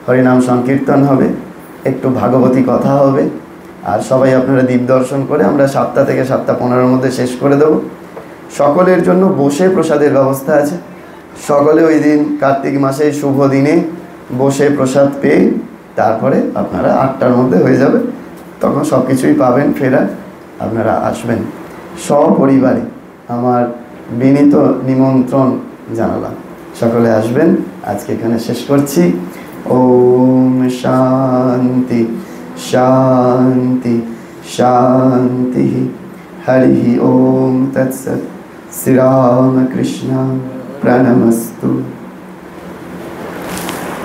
A: হরিনাম সংকীর্তন হবে, একটু ভাগবতী কথা হবে। আর সবাই আপনারা দীপ দর্শন করে আমরা 7টা থেকে 7:15-র মধ্যে শেষ করে দেব। সকলের জন্য বসে প্রসাদের ব্যবস্থা আছে। সকলে ওই দিন কার্তিক মাসে শুভ দিনে বসে প্রসাদ পেয়ে তারপরে আপনারা 8টার মধ্যে হয়ে যাবে, তখন সব কিছুই পাবেন। ফেরা আপনারা আসবেন সপরিবারে, আমার বিনীত নিমন্ত্রণ জানালাম। সকলে আসবেন। আজকে এখানে শেষ করছি। ওম শান্তি শান্তি শান্তি। হরি ওম তৎসৎ। শ্রীরামকৃষ্ণ প্रणमस्तु।